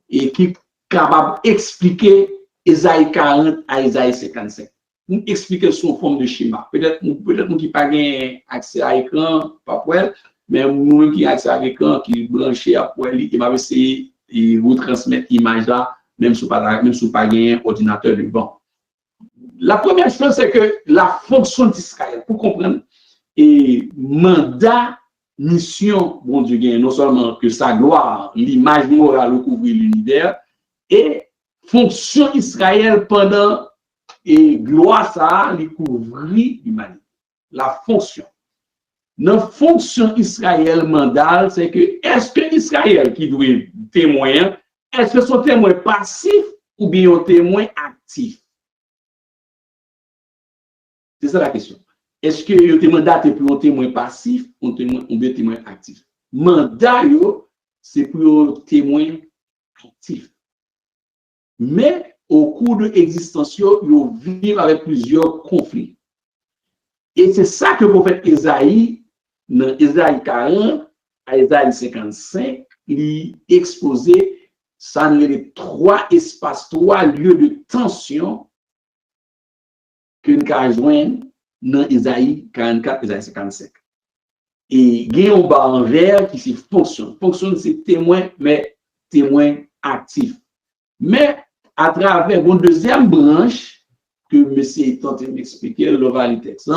et qui est capable d'expliquer Isaïe 40 à Isaïe 55. Nous expliquer sous forme de schéma. Peut-être nous qui pas accès à l'écran, pas pour elle, mais nous qui accès à l'écran, qui branché à pour elle, qui va essayer de vous transmettre l'image là, même si pas un ordinateur devant. La première chose, c'est que la fonction d'Israël, pour comprendre, et mandat, mission, bon Dieu, non seulement que sa gloire, l'image morale recouvrir l'univers, et fonction Israël pendant et gloire ça, les couvrir l'humanité. La fonction. Notre fonction Israël mandale, c'est que est-ce que Israël qui doit témoin, est-ce que son témoin passif ou bien un témoin actif? C'est ça la question. Est-ce que le mandat est pour un témoin passif ou un témoin actif? Mandat, c'est pour un témoin actif. Mais au cours de l'existence, ils vivent avec plusieurs conflits. Et c'est ça que le prophète Isaïe, dans Isaïe 40 à Isaïe 55, il exposait ça les trois espaces, trois lieux de tension que nous avons joint dans Isaïe 44 Isaïe 55. Et il y a un bas en vert qui c'est fonction. Fonction, c'est témoin, mais témoin actif. Mais à travers une deuxième branche que M. est en train d'expliquer, le texte,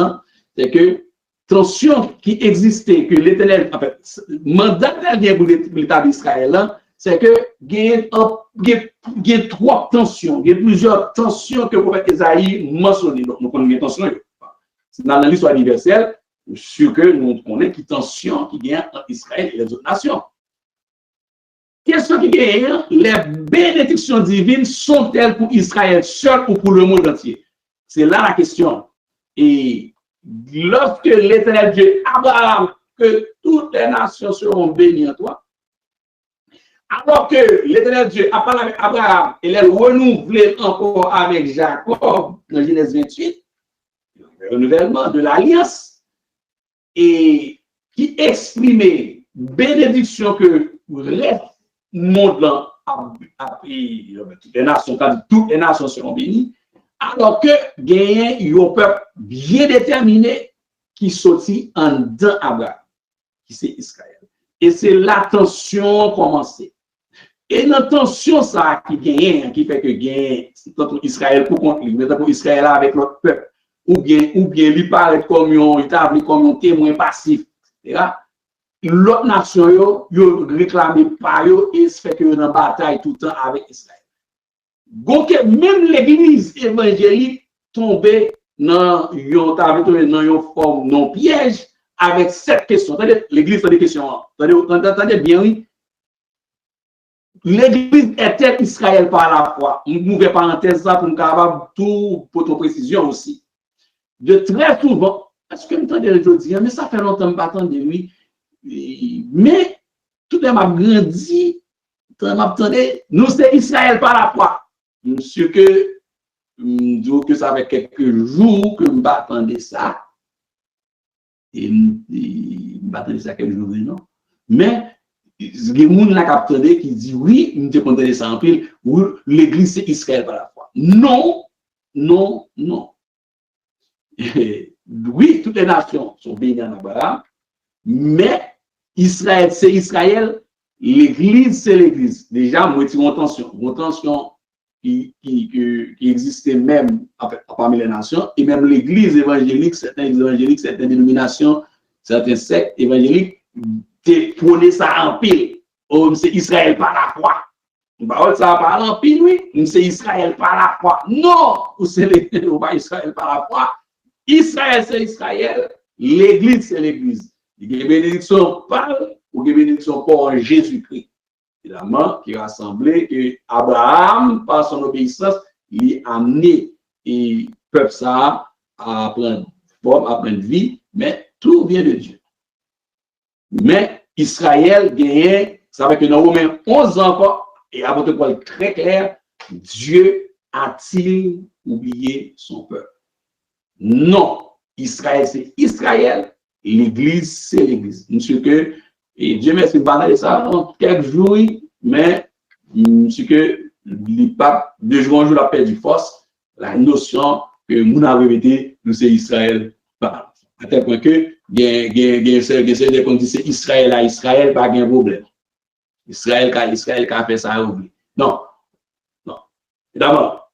c'est que tension qui existait, que l'Éternel, en fait, mandat pour l'État d'Israël, c'est que il y a trois tensions, il y a plusieurs tensions que le prophète Isaïe mentionne. Donc, nous connaissons les tensions. Dans l'histoire universelle, sûr que nous connaissons les tensions qui y a entre Israël et les autres nations. Question qui gagne, les bénédictions divines sont-elles pour Israël seul ou pour le monde entier? C'est là la question. Et lorsque l'Éternel Dieu Abraham, que toutes les nations seront bénies en toi, alors que l'Éternel Dieu a parlé avec Abraham et l'a renouvelé encore avec Jacob dans Genèse 28, le renouvellement de l'alliance, et qui exprimait bénédiction que reste monde là toutes les nations seront bénies, alors que il y a un peuple bien déterminé qui sortit en dedans Abraham, qui c'est Israël. Et c'est la tension commencée. Et la tension ça qui gagne, qui fait que gagne Israël pour contre lui, mais pour Israël avec l'autre peuple, ou bien il paraît comme un témoin passif, etc. L'autre nation, yo réclame pas yo, et se fait que dans bataille tout le temps avec Israël. Donc, même l'église évangélique tombée dans une forme non piège avec cette question. L'église a des questions. Attendez bien, oui. L'église était Israël par la foi. Nous pouvons parenthèse ça pour nous capable tout pour ton précision aussi. De très souvent, est-ce que vous entendez aujourd'hui, mais ça fait longtemps que je m'attends de lui. Mais tout le monde a grandi, nous c'est Israël par la foi. Monsieur que ça fait quelques jours que je m'attendais ça. Et je m'attendais ça quelques jours, non? Mais il y a des gens qui disent oui, nous devons entendre ça en pile, l'église c'est Israël par la foi. Non, non, non. oui, toutes les nations sont bénies en Abraham, mais Israël, c'est Israël, l'Église, c'est l'Église. Déjà, moi, tu une tension qui existait même parmi les nations, et même l'Église évangélique, certaines évangéliques, certaines dénominations, certains sectes évangéliques, prônaient ça en pile. Oh, c'est Israël par la foi. Bah, ça parle en pile, oui. C'est Israël par la foi. Non, c'est pas Israël par la foi. Israël, c'est Israël. L'Église, c'est l'Église. Les bénédictions parlent ou les bénédictions pour Jésus-Christ. Évidemment, qui rassemblait que Abraham, par son obéissance, il a amené et peuple ça à prendre forme, à prendre vie, mais tout vient de Dieu. Mais Israël gagnait, ça veut dire que dans Romains 11 encore, et à votre école très clair, Dieu a-t-il oublié son peuple? Non, Israël c'est Israël, l'Église c'est l'Église. Monsieur que, et Dieu merci de parler de ça en quelques jours, mais monsieur que les papes, de jour en jour, la paix du force, la notion que nous avons répété, nous c'est Israël. À tel point que, il y a des qu'on dit c'est Israël à Israël, pas de problème. Israël qui a fait ça, oublie. Non, non. D'abord,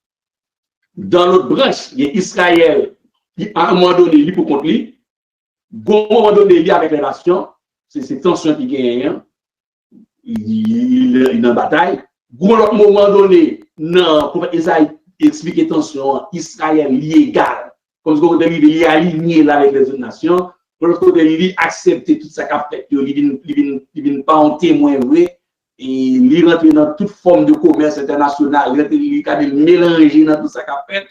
dans l'autre branche, il y a Israël qui, à un moment donné, lui pour contre lui, à un moment donné, il avec les nations, c'est cette tension qui gagne, il est en bataille. À un moment donné, non, pour Isaïe expliquer tension, Israël légal, comme ce il est aligné là avec les autres nations, pour l'autre côté, il accepte tout ça qu'a fait, il ne vient pas en témoin vrai, et il rentre dans toute forme de commerce international, il a mélangé dans tout ça qu'a fait,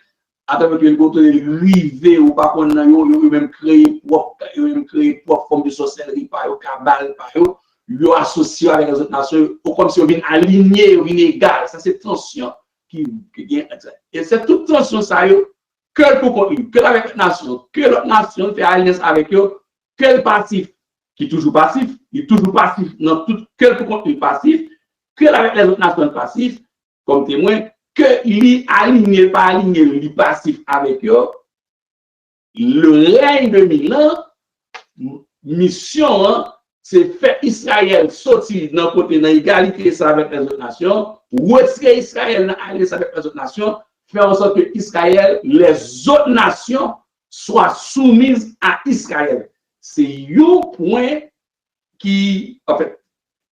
à travers que le côté rivé ou pas qu'on a même créé propre forme de sorcellerie, par eux, cabale, par eux, ils associé avec les autres nations, comme si on vient aligné, on vient égal. Ça, c'est tension qui vient. Et c'est toute tension, ça, que pour contre lui, que avec la nation, que l'autre nation fait alliance avec eux, que le passif, qui est toujours passif, il est toujours passif, dans tout, que pour contre lui passif, que avec les autres nations passif, comme témoin, que lui aligné, pas aligné, lui passif avec eux, le règne de 1000 ans, mission, hein, c'est faire Israël sortir dans côté dans l'égalité avec les autres nations, retirer Israël dans l'alliance avec les autres nations, faire en sorte que Israël, les autres nations soient soumises à Israël. C'est un point qui, en fait,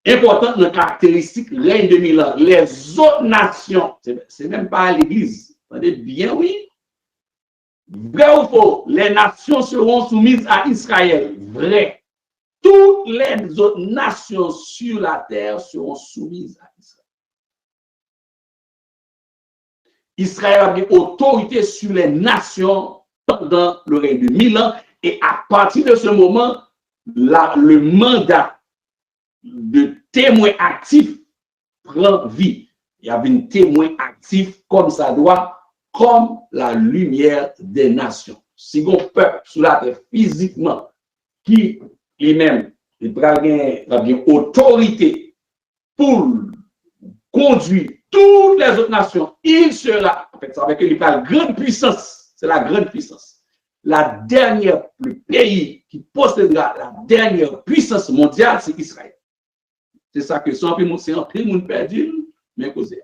important dans la caractéristique règne de 1000 ans. Les autres nations, c'est même pas l'Église. Vous entendez bien, oui? Vrai ou faux? Les nations seront soumises à Israël. Vrai. Toutes les autres nations sur la terre seront soumises à Israël. Israël a une autorité sur les nations pendant le règne de 1000 ans. Et à partir de ce moment, le mandat de témoin actif prend vie. Il y avait un témoin actif comme ça doit, comme la lumière des nations. Si on peuple sur la terre physiquement qui lui-même a une autorité pour conduire toutes les autres nations, il sera, en fait, ça veut dire qu'il parle grande puissance, c'est la grande puissance. La dernière, le pays qui possédera la dernière puissance mondiale, c'est Israël. C'est ça que c'est un peu monde perdu, mais causé.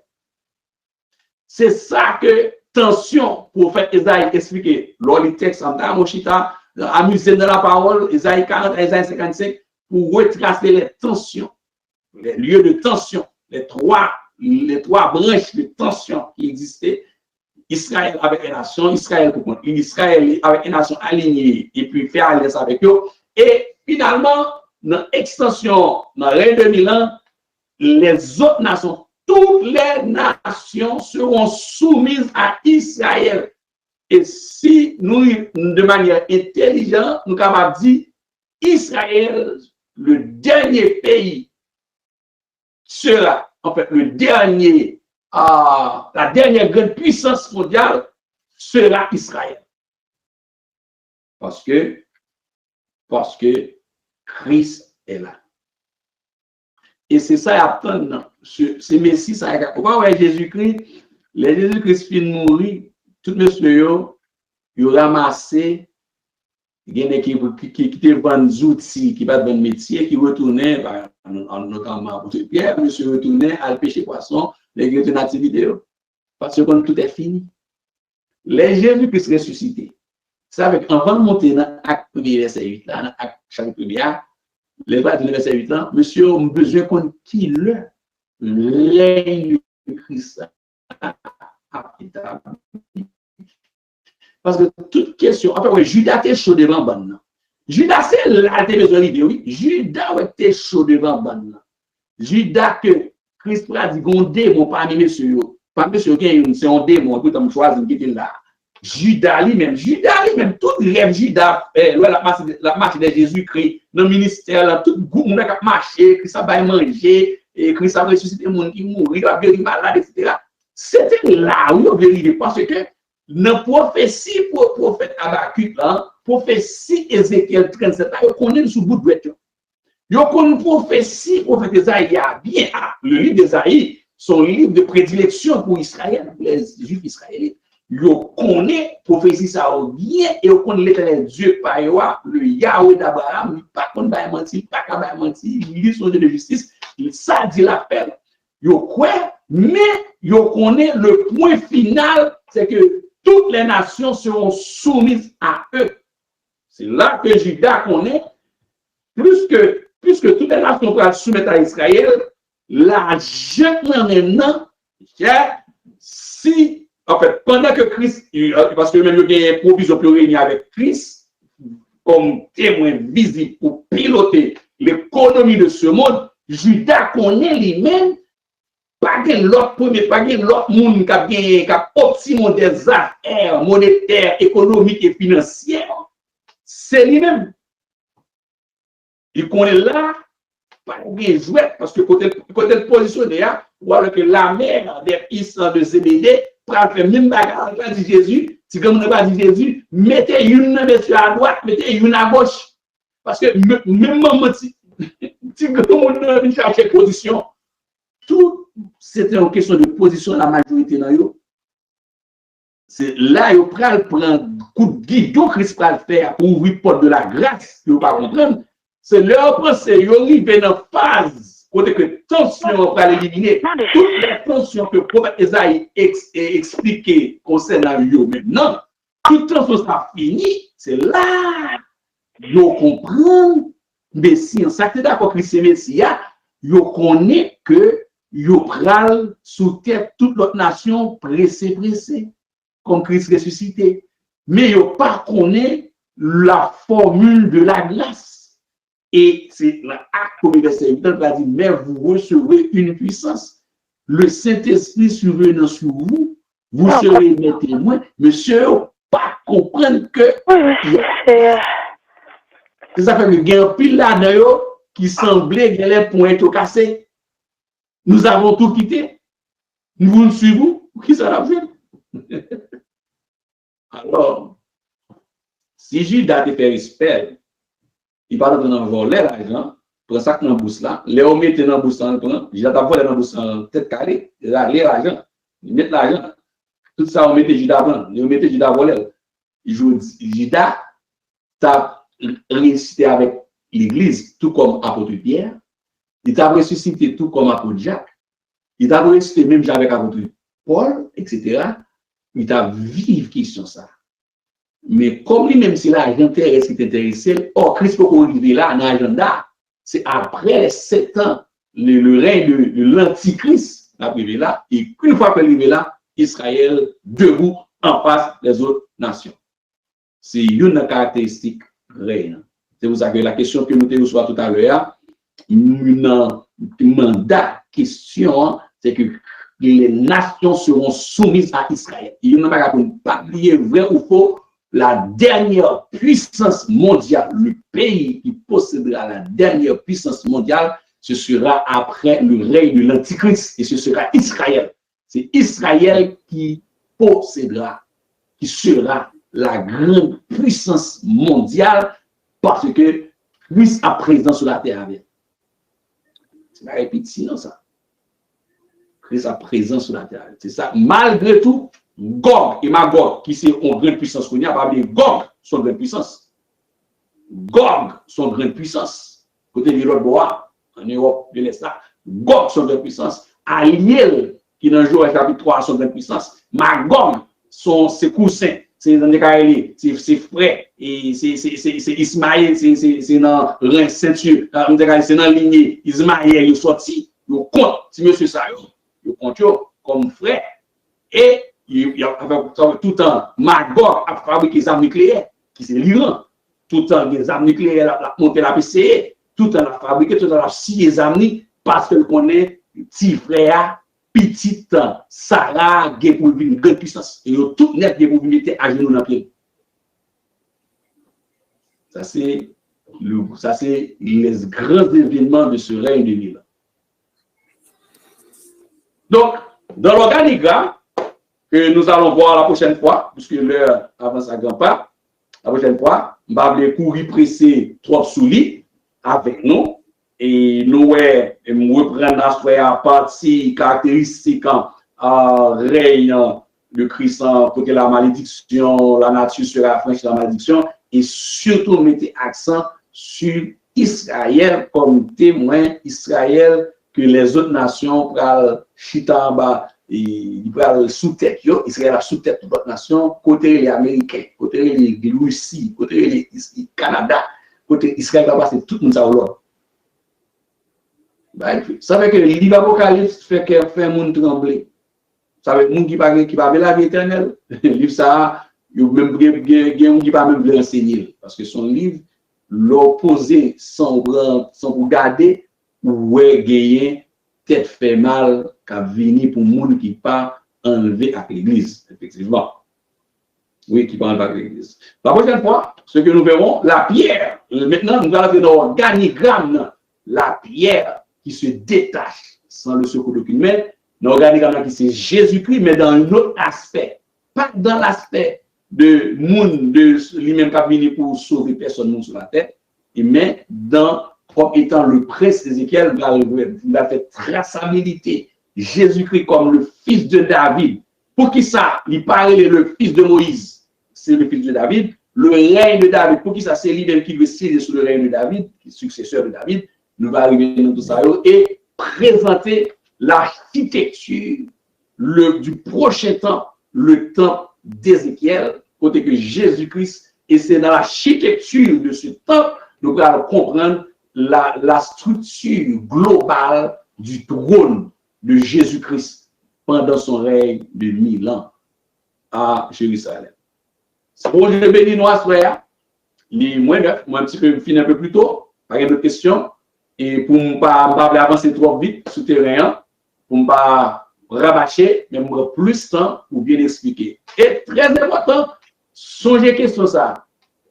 C'est ça que tension, prophète Isaïe expliqué, lors du texte en Moshita, amusé dans la parole, Isaïe 40, Isaïe 55, pour retracer les tensions, les lieux de tension, les trois branches de tension qui existaient. Israël avec les nations, Israël pour contre Israël avec les nations alignées et puis faire alliance avec eux. Et finalement, dans l'extension, dans le règne de 1000 ans, les autres nations, toutes les nations seront soumises à Israël. Et si nous, de manière intelligente, nous avons dit Israël, le dernier pays, sera en fait le dernier. La dernière grande puissance mondiale sera Israël. Parce que Christ est là. Et c'est ça, attendre. C'est Messie, ça. Pourquoi ouais, Jésus-Christ, les Jésus-Christ fin de mourir, tout monsieur, ils ont ramassé Il y a des qui te vendent des outils, qui pas de bon métier, qui retournaient, notamment pour Pierre, monsieur retournait à pêcher poisson, les gars de nativité. Parce que quand tout est fini, les Jésus-Christ ressuscité. Ça avec avant de monter dans l'acte 1er, verset 8, là, dans l'acte chapitre 1er, les frères du verset 8, là, monsieur, on a besoin qu'on qui le règne de Christ. Parce que toute question, enfin, oui, Judas était chaud devant bonne. Judas, c'est là, il besoin de oui. Judas était chaud devant bonne. Judas, que Christ a dit, on démon parmi messieurs. Pas monsieur, c'est un démon, tout le choisi qui était là. Judas lui-même, tout rêve Judas, la marche de Jésus-Christ, dans le ministère, tout le monde a marché, Christ a manger, Christ a ressuscité le monde qui mourit, il a guéri malade, etc. C'était là où il vérité, parce que dans la prophétie pour le prophète Habakkuk, prophétie Ézéchiel 37, il connaît sous bout de bête. Il connaît une prophétie pour le prophète Esaïe, bien, le livre d'Esaïe, son livre de prédilection pour Israël, les Juifs israéliens. Yo connaît prophétie ça bien et yo connaît l'éternel Dieu par le Yahweh d'Abraham, pas qu'on va mentir, pas qu'on va mentir, il son Dieu de justice, ça dit l'appel. Yo quoi, mais yo connaît le point final, c'est que toutes les nations seront soumises à eux. C'est là que Judas connaît, plus que toutes les nations vont soumettre à Israël, l'argent maintenant, si en fait, pendant que Christ, parce que même il y a une provision pour réunir avec Christ, comme témoin visible pour piloter l'économie de ce monde, Judas connaît lui-même, pas que l'autre premier, pas que l'autre monde qui a optimé des affaires monétaires, économiques et financières, c'est lui-même. Il connaît là, pas bien joué, parce que côté positionné, ou alors que la mère des fils de Zébédée, pour faire même bagarre, dit Jésus, si comme on n'a pas dit Jésus, mettez une monsieur à droite, mettez une à gauche. Parce que même maman, si comme on a cherché position, tout c'était une question de position la majorité dans eux. C'est là il prend un coup de guidon Christ va le faire pour ouvrir porte de la grâce, il ne pas comprendre. C'est leur pensée, ils arrivent dans phase. Côté que tension va l'éliminer, toutes les tensions que le prophète Esaïe expliqué concernant eux maintenant, toute tension ça fini, c'est là, ils comprennent, mais si on s'acte d'accord Christ est Messia, ils connaissent que ils prennent sous tête toute l'autre nation pressée, comme Christ ressuscité. Mais ils ne connaissent pas la formule de la grâce. Et c'est l'acte au verset 8, il va dire, mais vous recevrez une puissance. Le Saint-Esprit survenant sur vous, vous serez mes témoins. Monsieur, pas comprendre que. C'est ça fait que il y a un pile là qui semblait que les points étaient cassés. Nous avons tout quitté. Nous ne suivons. Qui ça l'a fait? Alors, si Judas te fait respect, il va donner voler l'argent, pour ça que dans la bourse là, les hommes mettent dans la bourse en prend, j'ai volé dans la bourse en tête carrée, l'argent, ils mettent l'argent, tout ça on mettait Judas blanc, ils mettent Judas voler. Judas t'a ressuscité avec l'église, tout comme apôtre Pierre, il t'a ressuscité tout comme apôtre Jacques, il t'a ressuscité même avec apôtre Paul, etc. Il t'a vive question ça. Mais comme lui-même, c'est l'argent terrestre qui t'intéressait, or Christ peut arriver là, en agenda, c'est après les 7 ans, le règne de l'Antichrist, arrivé là, et une fois qu'il est arrivé là, Israël debout en face des autres nations. C'est une caractéristique réelle. C'est pour ça que la question que nous avons tout à l'heure, une mandat, question, c'est que les nations seront soumises à Israël. Il n'y a pas oublier vrai ou faux. La dernière puissance mondiale, le pays qui possédera la dernière puissance mondiale, ce sera après le règne de l'Antichrist et ce sera Israël. C'est Israël qui possédera, qui sera la grande puissance mondiale parce que Christ a présent sur la terre. C'est pas répétition, sinon ça. Christ a présent sur la terre. C'est ça. Malgré tout, Gog et Magog, qui c'est une grande puissance qu'on y a, pas oublier Gog, sont une grande puissance. Gog, son grande puissance. Côté de l'autre bois, en Europe de l'Est, Gog, son grande puissance. Ariel, qui dans Joël chapitre 3, son grande puissance. Magog, ses coussins. C'est dans les c'est frère, et c'est Ismaël, c'est dans la ceinture, c'est dans la lignée. Ismaël, il est sorti, il compte, si monsieur ça, il compte comme frère. Et il a tout le temps, Magog a fabriqué des armes nucléaires, qui c'est l'Iran. Tout le temps, des armes nucléaires, la monté la PCE, tout le temps, la fabriqué, tout le temps, la scié des armes, parce que connaît petit frère, petite Sarah, qui est pour une grande puissance. Et tout net qui est pour mettre à genoux dans le pied. Ça, c'est les grands événements de ce règne de Milan. Donc, dans l'organigramme que nous allons voir la prochaine fois, puisque l'heure avance à grands pas, la prochaine fois, on va courir pressé trop sous lit avec nous. Et nous reprendre à partie caractéristique règne de Christ côté la malédiction, la nature sera franchie la malédiction, et surtout mettez accent sur Israël comme témoin, Israël que les autres nations prennent chita en bas, ils prennent sous tête, Israël a sous tête toute autre nation, côté les Américains, côté les Russie, côté les Canada, côté Israël va passer tout le monde à l'autre. Ça fait que le livre Apocalypse fait un monde trembler. Ça fait que le monde qui va la vie éternelle. Le livre, ça, il y a même qui va même l'enseigner. Parce que son livre, l'opposé sans regarder, ou gagner, tête fait mal, qu'a venir pour le monde qui pas enlevé avec l'église, effectivement. Oui, qui pas enlevé avec l'église. La prochaine fois, ce que nous verrons, la pierre. Maintenant, nous allons dans l'organigramme, la pierre qui se détache sans le secours d'aucune main, l'organigramme qui c'est Jésus-Christ, mais dans un autre aspect. Pas dans l'aspect de monde, de lui-même qui a venu pour sauver personne sur la terre, mais comme étant le prince Ézéchiel, il a fait traçabilité. Jésus-Christ comme le fils de David. Pour qui ça, il parlait le fils de Moïse, c'est le fils de David. Le règne de David, pour qui ça, c'est lui-même qui veut siéger sur le règne de David, qui est successeur de David. Nous allons arriver dans tout ça et présenter l'architecture du prochain temps, le temps d'Ézéchiel, côté que Jésus-Christ, et c'est dans l'architecture de ce temps, nous allons comprendre la structure globale du trône de Jésus-Christ pendant son règne de 1000 ans à Jérusalem. C'est bon, je bénis nous à soir. Il est moins neuf, moi un petit peu finir un peu plus tôt, pas de questions. Et pour ne pas avancer trop vite sur le terrain, pour ne pas rabâcher, mais pour plus de temps pour bien expliquer. Et très important, songez question ça.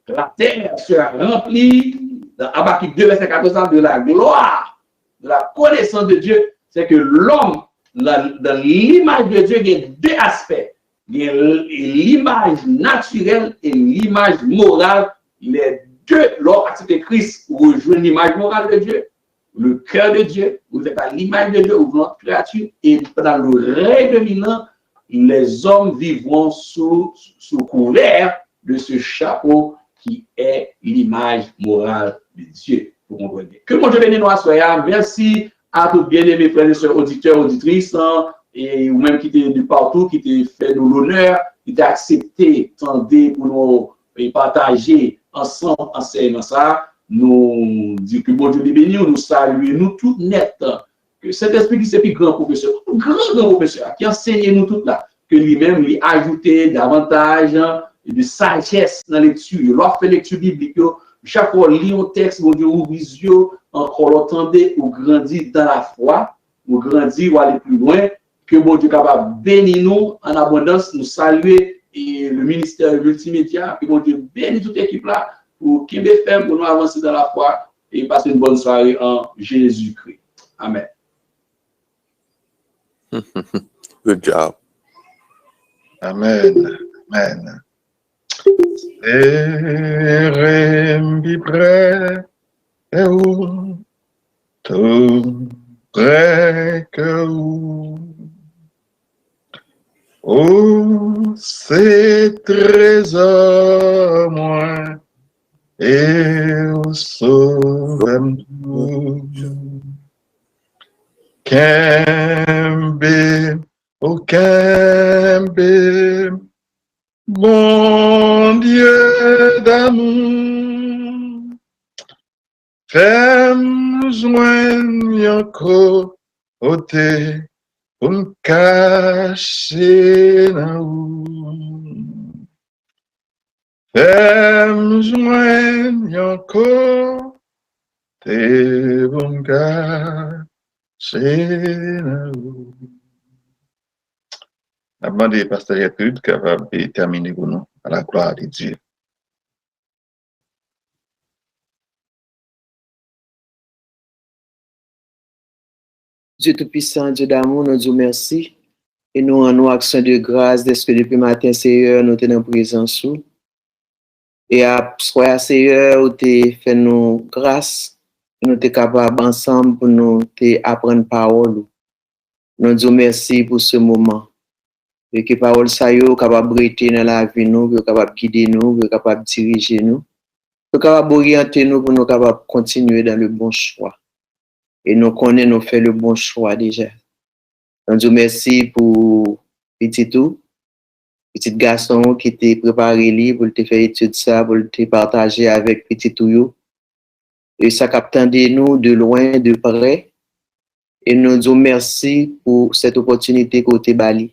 La terre sera remplie, dans Habakkuk 2, verset 14, de la gloire, de la connaissance de Dieu. C'est que l'homme, dans l'image de Dieu, il y a deux aspects. Il y a l'image naturelle et l'image morale. Les deux, lors de Christ, rejoignent l'image morale de Dieu. Le cœur de Dieu, vous êtes à l'image de Dieu, vous êtes créature, et dans le règne de 1000 ans, les hommes vivront sous couvert de ce chapeau qui est l'image morale de Dieu. Vous comprenez. Que mon Dieu bénisse nous à soir. Merci à tous bien-aimés frères et sœurs, auditeurs, auditrices, et ou même qui étaient de partout, qui étaient fait nous l'honneur, qui étaient acceptés, tendez pour nous partager ensemble, enseignement ça. Nous disons que bon Dieu les bénisse, nous saluons, nous tout net, que cet esprit qui c'est plus grand professeur, grand professeur, qui enseigne nous tout là, que lui-même lui ajouter davantage de sagesse dans la lecture, l'offre fait lecture biblique, chaque fois lit un texte, bon Dieu ouvre les yeux, encore l'entendez, ou grandir dans la foi, ou grandir ou aller plus loin, que bon Dieu capable bénir nous en abondance, nous saluer et le ministère multimédia, que bon Dieu bénisse toute équipe là, pour qu'il me fait pour nous avancer dans la foi et passer une bonne soirée en Jésus-Christ. Amen. Good job. Amen. Amen. Erem près où tout près que où c'est trésor moins et sauve-nous. Kembe, oh Kembe, bon Dieu d'amour, fais-nous joindre côté pour me cacher dans vous. Fais-nous joindre côté pour me cacher dans vous. Je demande à Pasteur Gertrude capable de terminer pour nous à la gloire de Dieu. Dieu Tout-Puissant, Dieu d'amour, nous disons merci. Et nous rendons action de grâce dès que depuis matin, Seigneur, nous sommes en présence. Et après, Seigneur, où tu fait nous grâce, nous sommes capables ensemble pour nous apprendre parole. Nous disons merci pour ce moment. Et que parole ça est capable de briller dans la vie, nous, capable de guider nous, capable de diriger nous, capable d'orienter nous pour nous capables de continuer dans le bon choix. Et nous connaissons, nous faisons le bon choix déjà. Nous disons merci pour petit garçon qui t'a préparé pour te faire étude ça, pour te partager avec petit tout. Et ça capte de nous de loin, de près. Et nous disons merci pour cette opportunité que tu as bali.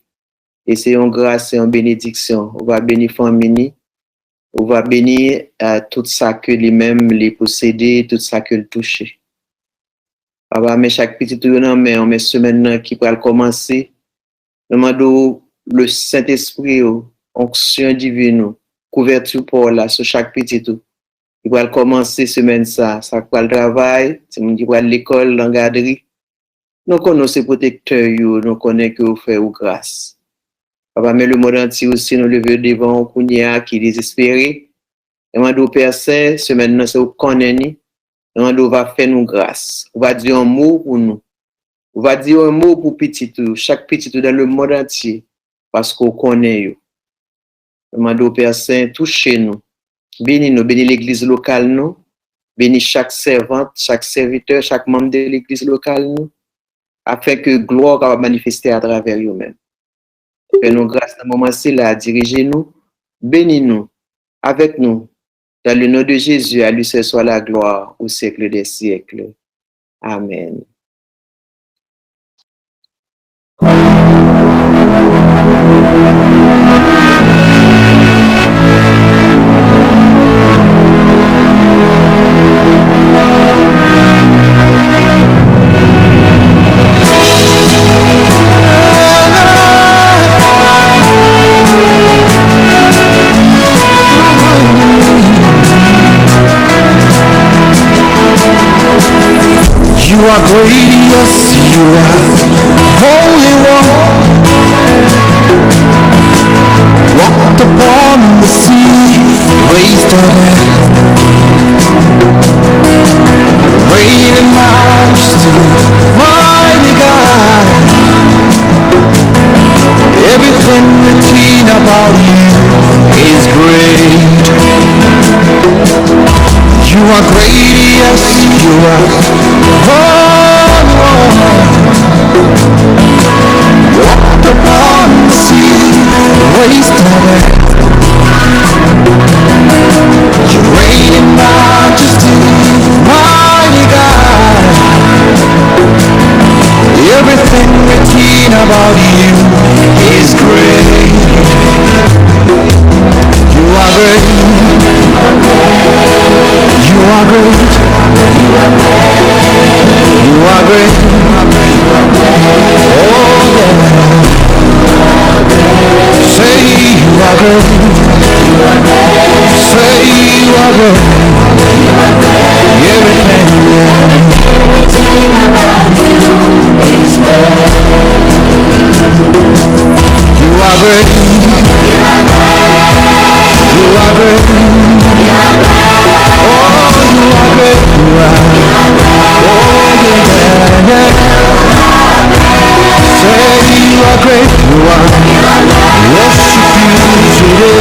Et c'est une grâce et une bénédiction. On va bénir famille, on va bénir tout ça que lui-même les posséder, tout ça que le toucher. Papa, mais chaque petit tout mais on met semaine qui va commencer. Nous demandons le Saint-Esprit, onction divine, couverture pour là sur chaque petit tout. Il va commencer semaine ça va le travail, c'est mon qui va l'école, l'engaderie. Nous connaissons ces protecteurs, nous connaissons que vous faites grâce. Papa, mais le monde entier aussi nous lever devant Kounia qui est désespéré. Nous demandons Père Saint, semaine c'est vous connaissez. On va faire nous grâce. On va dire un mot pour nous. On va dire un mot pour petit tout, chaque petit tout dans le monde entier, parce qu'on connaît. On demande au Père Saint, touchez nous. Bénis nous, bénis l'église locale nous. Bénis chaque servante, chaque serviteur, chaque membre de l'église locale nous, afin que gloire va manifester à travers eux-mêmes. Fais-nous grâce dans le moment-ci là, dirigez-nous, bénis-nous, avec nous. Dans le nom de Jésus, à lui seul soit la gloire au siècle des siècles. Amen. You are great, yes, you are Holy One. Walked upon the sea, raised the dead, reign in majesty, mighty God. Everything written about you is great. You are great, yes, you are Holy One. Walked upon the sea, raised the dead. You reign in majesty, mighty God. Everything written about you is great. You are great. You are great. You are great. Oh yeah. Say you are great. Say you are great. Everything about you is great. You are great. You are great. Say you are great, you are. Worship you today.